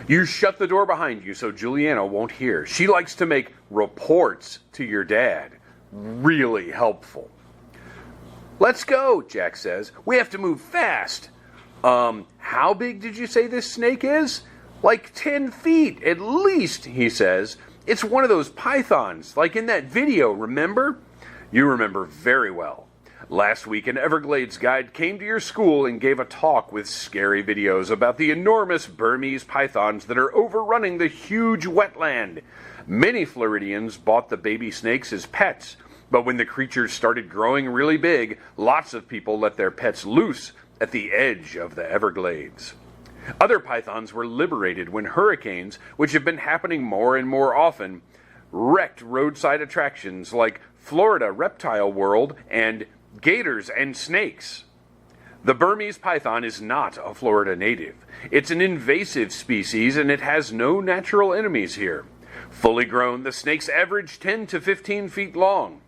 You shut the door behind you so Juliana won't hear. She likes to make reports to your dad. Really helpful. "Let's go," Jack says. "We have to move fast." How big did you say this snake is?" "Like 10 feet, at least," he says. "It's one of those pythons, like in that video, remember?" You remember very well. Last week, an Everglades guide came to your school and gave a talk with scary videos about the enormous Burmese pythons that are overrunning the huge wetland. Many Floridians bought the baby snakes as pets, but when the creatures started growing really big, lots of people let their pets loose at the edge of the Everglades. Other pythons were liberated when hurricanes, which have been happening more and more often, wrecked roadside attractions like Florida Reptile World and gators and snakes. The Burmese python is not a Florida native. It's an invasive species and it has no natural enemies here. Fully grown, the snakes average 10 to 15 feet long.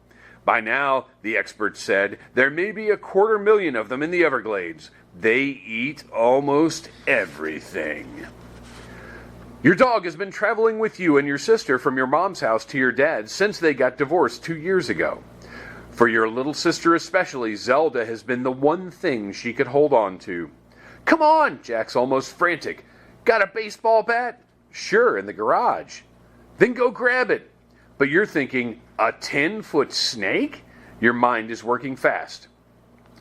By now, the experts said, there may be 250,000 of them in the Everglades. They eat almost everything. Your dog has been traveling with you and your sister from your mom's house to your dad's since they got divorced 2 years ago. For your little sister especially, Zelda has been the one thing she could hold on to. "Come on," Jack's almost frantic. "Got a baseball bat?" "Sure, in the garage." "Then go grab it." But you're thinking, a 10-foot snake? Your mind is working fast.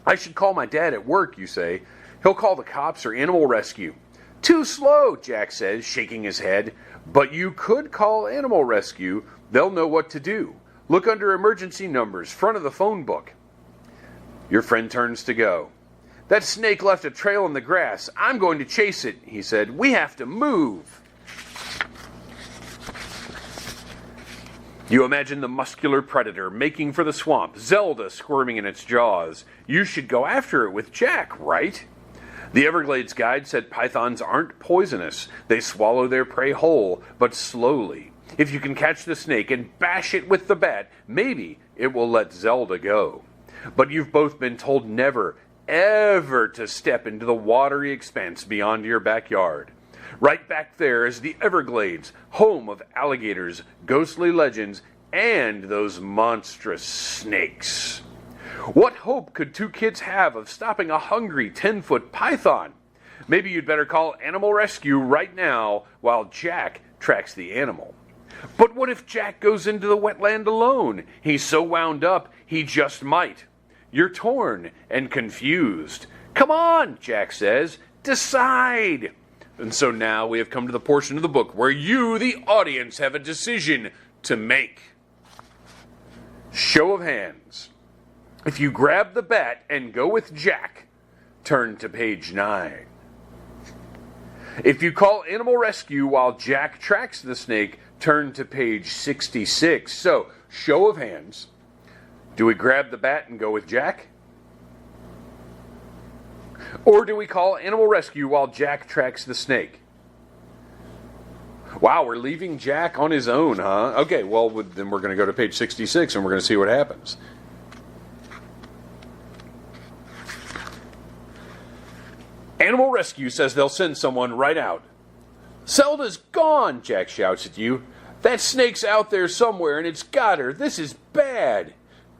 "I should call my dad at work," you say. "He'll call the cops or animal rescue." Too slow, Jack says, shaking his head. But you could call Animal Rescue. They'll know what to do. Look under emergency numbers, front of the phone book. Your friend turns to go. That snake left a trail in the grass. I'm going to chase it, he said. We have to move. You imagine the muscular predator making for the swamp, Zelda squirming in its jaws. You should go after it with Jack, right? The Everglades guide said pythons aren't poisonous. They swallow their prey whole, but slowly. If you can catch the snake and bash it with the bat, maybe it will let Zelda go. But you've both been told never, ever to step into the watery expanse beyond your backyard. Right back there is the Everglades, home of alligators, ghostly legends, and those monstrous snakes. What hope could two kids have of stopping a hungry 10-foot python? Maybe you'd better call Animal Rescue right now while Jack tracks the animal. But what if Jack goes into the wetland alone? He's so wound up, he just might. You're torn and confused. Come on, Jack says. Decide. And so now we have come to the portion of the book where you, the audience, have a decision to make. Show of hands. If you grab the bat and go with Jack, turn to page 9. If you call Animal Rescue while Jack tracks the snake, turn to page 66. So, show of hands. Do we grab the bat and go with Jack? Or do we call Animal Rescue while Jack tracks the snake? Wow, we're leaving Jack on his own, huh? Okay, well, then we're going to go to page 66 and we're going to see what happens. Animal Rescue says they'll send someone right out. Zelda's gone, Jack shouts at you. That snake's out there somewhere and it's got her. This is bad.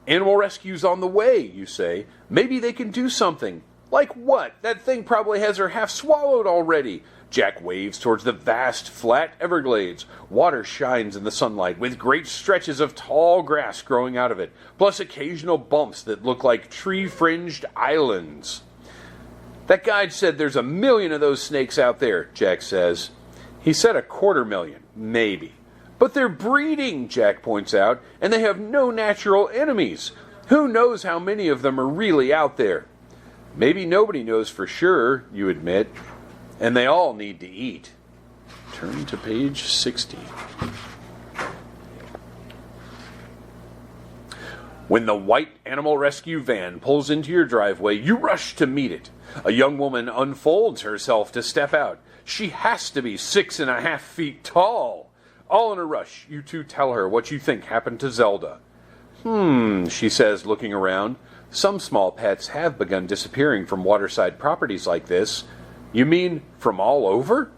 Animal Rescue's on the way, you say. Maybe they can do something. Like what? That thing probably has her half swallowed already. Jack waves towards the vast, flat Everglades. Water shines in the sunlight, with great stretches of tall grass growing out of it, plus occasional bumps that look like tree-fringed islands. That guide said there's 1 million of those snakes out there, Jack says. He said 250,000, maybe. But they're breeding, Jack points out, and they have no natural enemies. Who knows how many of them are really out there? Maybe nobody knows for sure, you admit. And they all need to eat. Turn to page 60. When the white Animal Rescue van pulls into your driveway, you rush to meet it. A young woman unfolds herself to step out. She has to be 6.5 feet tall. All in a rush, you two tell her what you think happened to Zelda. She says, looking around. Some small pets have begun disappearing from waterside properties like this. You mean from all over?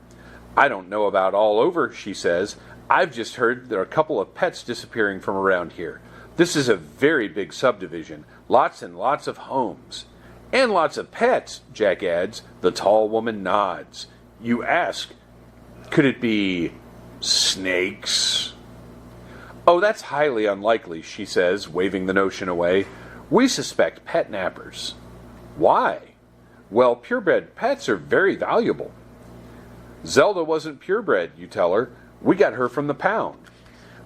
I don't know about all over, she says. I've just heard there are a couple of pets disappearing from around here. This is a very big subdivision. Lots and lots of homes. And lots of pets, Jack adds. The tall woman nods. You ask, could it be snakes? Oh, that's highly unlikely, she says, waving the notion away. We suspect pet nappers. Why? Well, purebred pets are very valuable. Zelda wasn't purebred, you tell her. We got her from the pound.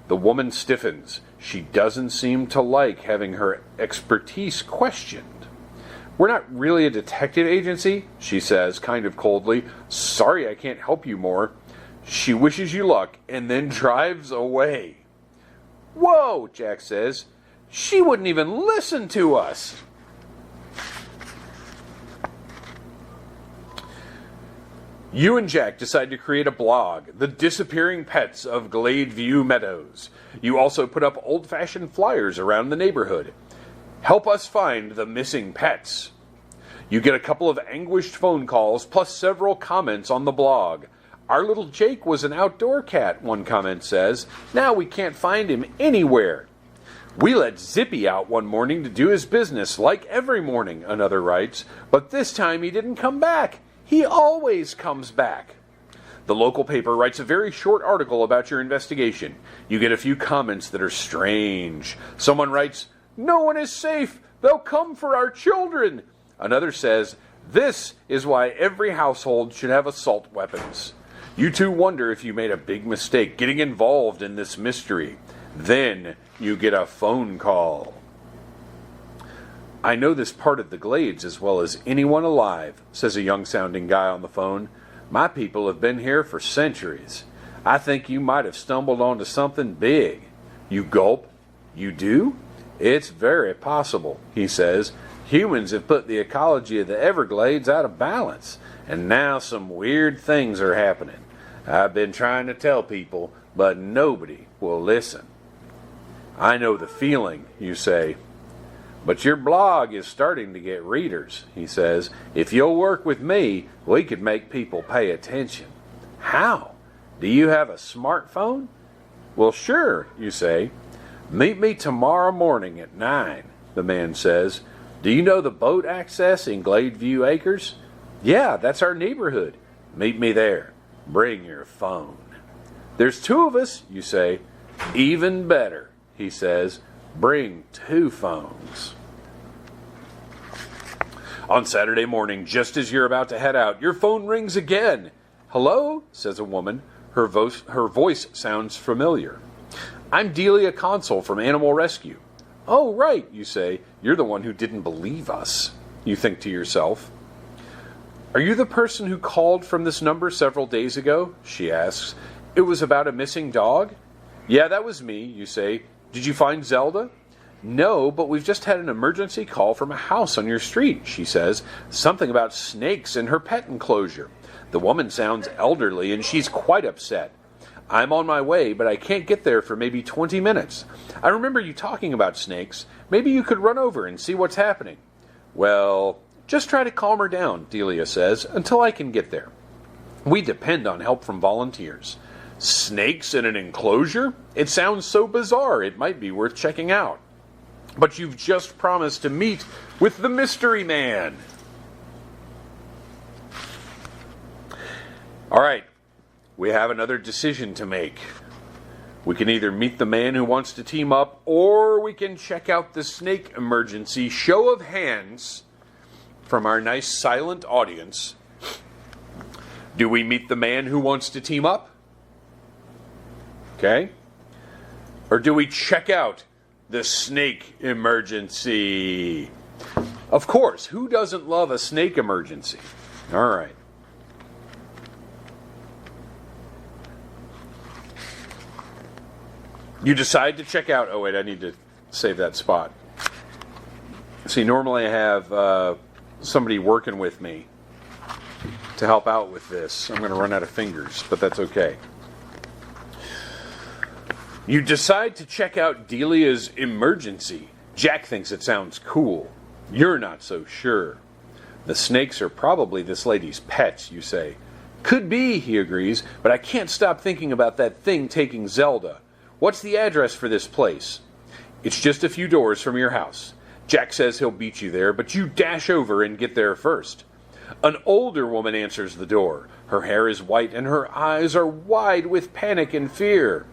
The woman stiffens. She doesn't seem to like having her expertise questioned. We're not really a detective agency, she says, kind of coldly. Sorry I can't help you more. She wishes you luck and then drives away. Whoa, Jack says. She wouldn't even listen to us. You and Jack decide to create a blog, The Disappearing Pets of Gladeview Meadows. You also put up old-fashioned flyers around the neighborhood. Help us find the missing pets. You get a couple of anguished phone calls, plus several comments on the blog. Our little Jake was an outdoor cat, one comment says. Now we can't find him anywhere. We let Zippy out one morning to do his business, like every morning, another writes. But this time he didn't come back. He always comes back. The local paper writes a very short article about your investigation. You get a few comments that are strange. Someone writes, "No one is safe. They'll come for our children." Another says, This is why every household should have assault weapons. You two wonder if you made a big mistake getting involved in this mystery. Then you get a phone call. I know this part of the Glades as well as anyone alive, says a young-sounding guy on the phone. My people have been here for centuries. I think you might have stumbled onto something big. You gulp. You do? It's very possible, he says. Humans have put the ecology of the Everglades out of balance, and now some weird things are happening. I've been trying to tell people, but nobody will listen. I know the feeling, you say. But your blog is starting to get readers, he says. If you'll work with me, we could make people pay attention. How? Do you have a smartphone? Well, sure, you say. Meet me tomorrow morning at 9, the man says. Do you know the boat access in Gladeview Acres? Yeah, that's our neighborhood. Meet me there. Bring your phone. There's 2 of us, you say. Even better, he says. Bring 2 phones. On Saturday morning, just as you're about to head out, your phone rings again. Hello, says a woman. Her voice sounds familiar. I'm Delia Consul from Animal Rescue. Oh, right, you say. You're the one who didn't believe us. You think to yourself. Are you the person who called from this number several days ago? She asks. It was about a missing dog? Yeah, that was me, you say. Did you find Zelda? No, but we've just had an emergency call from a house on your street, she says. Something about snakes in her pet enclosure. The woman sounds elderly and she's quite upset. I'm on my way, but I can't get there for maybe 20 minutes. I remember you talking about snakes. Maybe you could run over and see what's happening. Well, just try to calm her down, Delia says, until I can get there. We depend on help from volunteers. Snakes in an enclosure? It sounds so bizarre, it might be worth checking out. But you've just promised to meet with the mystery man. All right, we have another decision to make. We can either meet the man who wants to team up, or we can check out the snake emergency. Show of hands from our nice silent audience. Do we meet the man who wants to team up? Okay. Or do we check out the snake emergency? Of course, who doesn't love a snake emergency? All right. You decide to check out... Oh, wait, I need to save that spot. See, normally I have somebody working with me to help out with this. I'm going to run out of fingers, but that's okay. You decide to check out Delia's emergency. Jack thinks it sounds cool. You're not so sure. The snakes are probably this lady's pets, you say. Could be, he agrees, but I can't stop thinking about that thing taking Zelda. What's the address for this place? It's just a few doors from your house. Jack says he'll beat you there, but you dash over and get there first. An older woman answers the door. Her hair is white and her eyes are wide with panic and fear.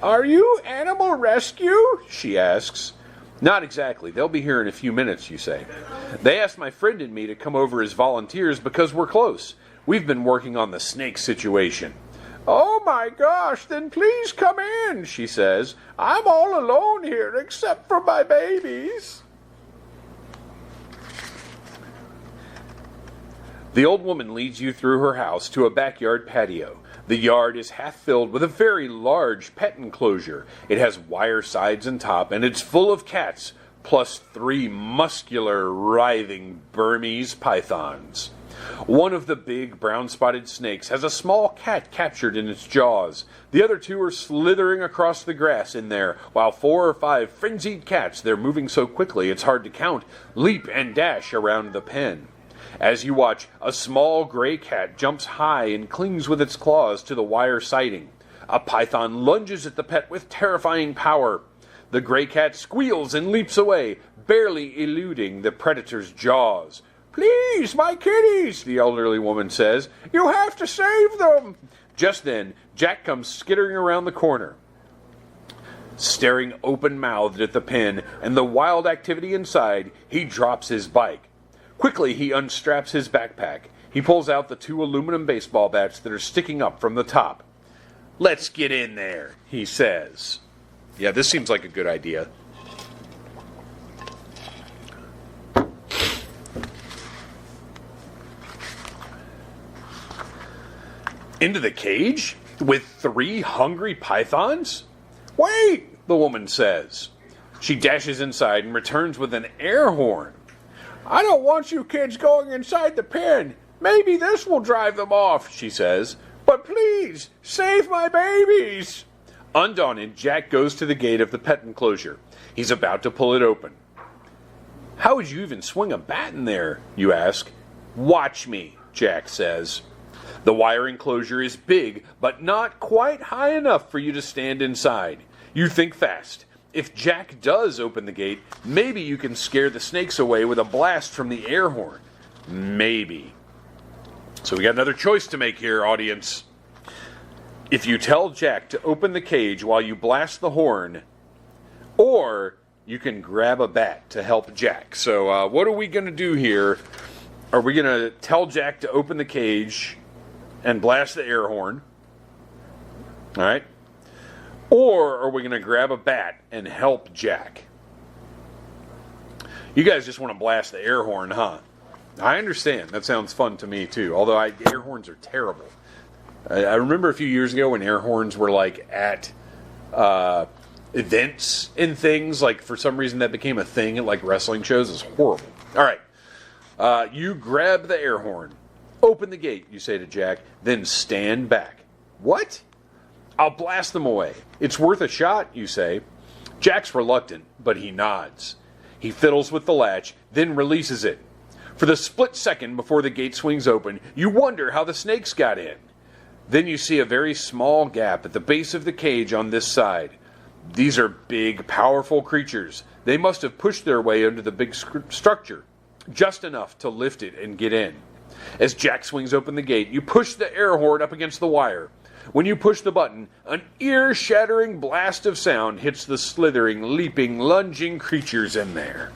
Are you Animal Rescue? She asks. Not exactly. They'll be here in a few minutes, you say. They asked my friend and me to come over as volunteers because we're close. We've been working on the snake situation. Oh my gosh, then please come in, she says. I'm all alone here except for my babies. The old woman leads you through her house to a backyard patio. The yard is half filled with a very large pet enclosure. It has wire sides and top, and it's full of cats, plus 3 muscular, writhing Burmese pythons. One of the big brown-spotted snakes has a small cat captured in its jaws. The other 2 are slithering across the grass in there, while 4 or 5 frenzied cats, they're moving so quickly it's hard to count, leap and dash around the pen. As you watch, a small gray cat jumps high and clings with its claws to the wire siding. A python lunges at the pet with terrifying power. The gray cat squeals and leaps away, barely eluding the predator's jaws. Please, my kitties, the elderly woman says. You have to save them. Just then, Jack comes skittering around the corner, staring open-mouthed at the pen and the wild activity inside. He drops his bike. Quickly, he unstraps his backpack. He pulls out the 2 aluminum baseball bats that are sticking up from the top. "Let's get in there," he says. Yeah, this seems like a good idea. Into the cage? With 3 hungry pythons? "Wait," the woman says. She dashes inside and returns with an air horn. "I don't want you kids going inside the pen. Maybe this will drive them off," she says. "But please, save my babies." Undaunted, Jack goes to the gate of the pet enclosure. He's about to pull it open. "How would you even swing a bat in there?" you ask. "Watch me," Jack says. The wire enclosure is big, but not quite high enough for you to stand inside. You think fast. If Jack does open the gate, maybe you can scare the snakes away with a blast from the air horn. Maybe. So we got another choice to make here, audience. If you tell Jack to open the cage while you blast the horn, or you can grab a bat to help Jack. So what are we going to do here? Are we going to tell Jack to open the cage and blast the air horn? All right. Or are we going to grab a bat and help Jack? You guys just want to blast the air horn, huh? I understand. That sounds fun to me, too. Although air horns are terrible. I remember a few years ago when air horns were like at events and things. Like for some reason that became a thing at like wrestling shows. It's horrible. All right. You grab the air horn. Open the gate, you say to Jack. Then stand back. What? I'll blast them away. It's worth a shot, you say. Jack's reluctant, but he nods. He fiddles with the latch, then releases it. For the split second before the gate swings open, you wonder how the snakes got in. Then you see a very small gap at the base of the cage on this side. These are big, powerful creatures. They must have pushed their way under the big structure, just enough to lift it and get in. As Jack swings open the gate, you push the air horn up against the wire. When you push the button, an ear-shattering blast of sound hits the slithering, leaping, lunging creatures in there.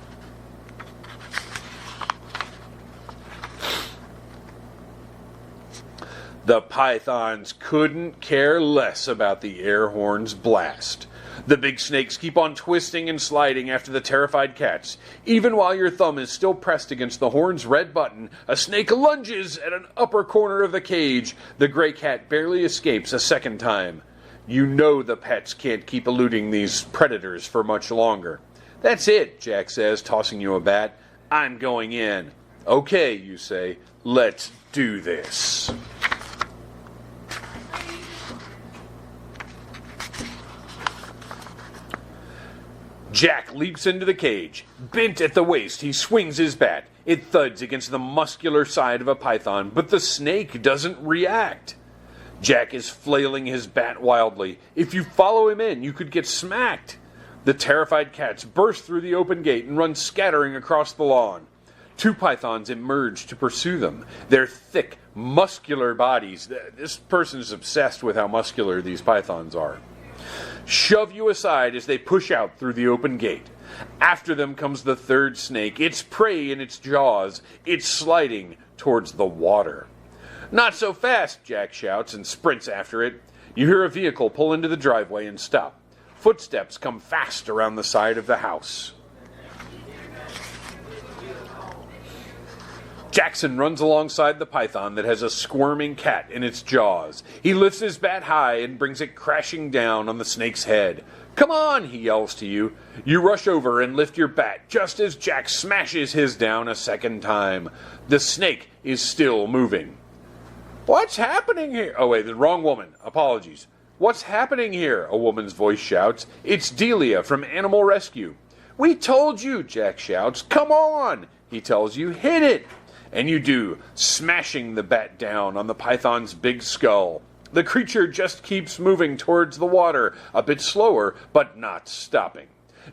The pythons couldn't care less about the air horn's blast. The big snakes keep on twisting and sliding after the terrified cats. Even while your thumb is still pressed against the horn's red button, a snake lunges at an upper corner of the cage. The gray cat barely escapes a second time. You know the pets can't keep eluding these predators for much longer. "That's it," Jack says, tossing you a bat. "I'm going in." "Okay," you say. "Let's do this." Jack leaps into the cage. Bent at the waist, he swings his bat. It thuds against the muscular side of a python, but the snake doesn't react. Jack is flailing his bat wildly. If you follow him in, you could get smacked. The terrified cats burst through the open gate and run scattering across the lawn. 2 pythons emerge to pursue them. Their thick, muscular bodies. This person is obsessed with how muscular these pythons are. Shove you aside as they push out through the open gate. After them comes the 3rd snake, its prey in its jaws. It's sliding towards the water. "Not so fast," Jack shouts and sprints after it. You hear a vehicle pull into the driveway and stop. Footsteps come fast around the side of the house. Jackson runs alongside the python that has a squirming cat in its jaws. He lifts his bat high and brings it crashing down on the snake's head. "Come on," he yells to you. You rush over and lift your bat just as Jack smashes his down a second time. The snake is still moving. "What's happening here?" Oh, wait, the wrong woman. Apologies. "What's happening here?" a woman's voice shouts. "It's Delia from Animal Rescue." "We told you," Jack shouts. "Come on," he tells you. "Hit it." And you do, smashing the bat down on the python's big skull. The creature just keeps moving towards the water, a bit slower, but not stopping.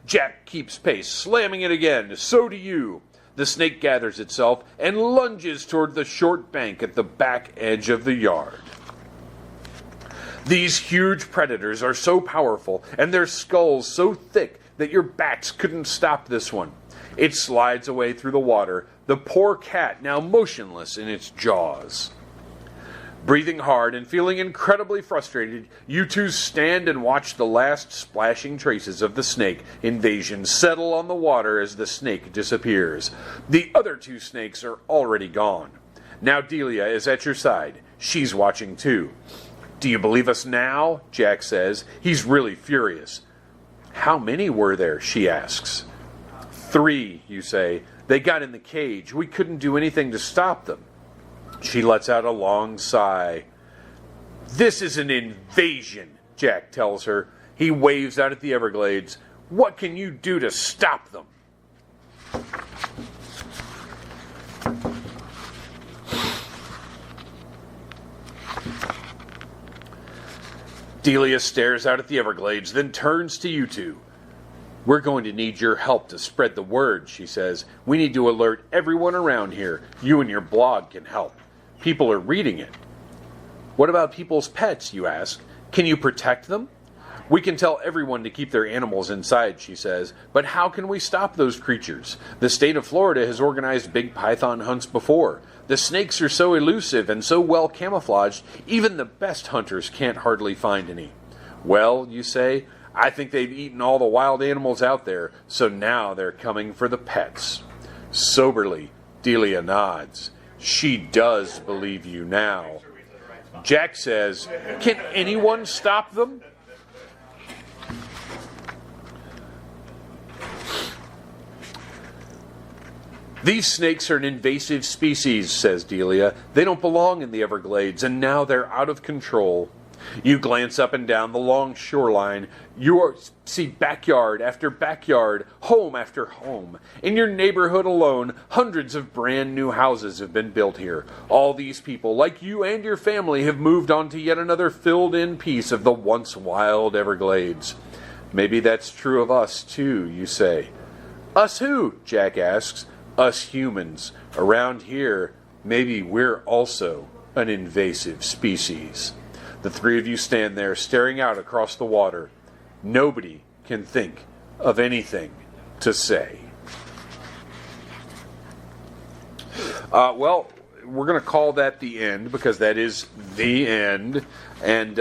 Jack keeps pace, slamming it again. So do you. The snake gathers itself and lunges toward the short bank at the back edge of the yard. These huge predators are so powerful and their skulls so thick that your bats couldn't stop this one. It slides away through the water, the poor cat now motionless in its jaws. Breathing hard and feeling incredibly frustrated, you two stand and watch the last splashing traces of the snake invasion settle on the water as the snake disappears. The other two snakes are already gone. Now Delia is at your side. She's watching too. "Do you believe us now?" Jack says. He's really furious. "How many were there?" she asks. "3, you say. "They got in the cage. We couldn't do anything to stop them." She lets out a long sigh. "This is an invasion," Jack tells her. He waves out at the Everglades. "What can you do to stop them?" Delia stares out at the Everglades, then turns to you two. "We're going to need your help to spread the word," she says. "We need to alert everyone around here. You and your blog can help. People are reading it." "What about people's pets?" you ask. "Can you protect them?" "We can tell everyone to keep their animals inside," she says. "But how can we stop those creatures? The state of Florida has organized big python hunts before. The snakes are so elusive and so well camouflaged, even the best hunters can't hardly find any." "Well," you say, "I think they've eaten all the wild animals out there, so now they're coming for the pets." Soberly, Delia nods. She does believe you now. Jack says, "Can anyone stop them?" "These snakes are an invasive species," says Delia. "They don't belong in the Everglades, and now they're out of control." You glance up and down the long shoreline. You see backyard after backyard, home after home. In your neighborhood alone, hundreds of brand new houses have been built here. All these people, like you and your family, have moved on to yet another filled-in piece of the once wild Everglades. "Maybe that's true of us, too," you say. "Us who?" Jack asks. "Us humans. Around here, maybe we're also an invasive species." The three of you stand there, staring out across the water. Nobody can think of anything to say. Well, we're going to call that the end, because that is the end. And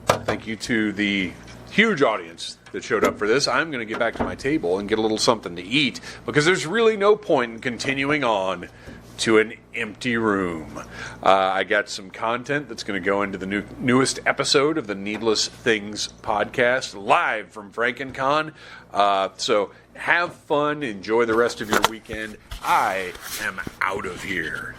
thank you to the huge audience that showed up for this. I'm going to get back to my table and get a little something to eat, because there's really no point in continuing on to an empty room. I got some content that's going to go into the newest episode of the Needless Things podcast, live from FrankenCon. So have fun, enjoy the rest of your weekend. I am out of here.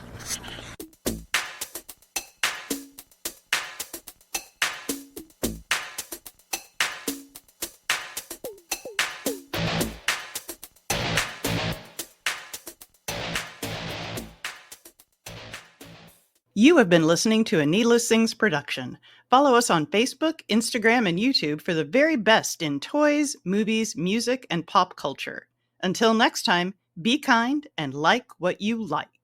You have been listening to a Needless Things production. Follow us on Facebook, Instagram, and YouTube for the very best in toys, movies, music, and pop culture. Until next time, be kind and like what you like.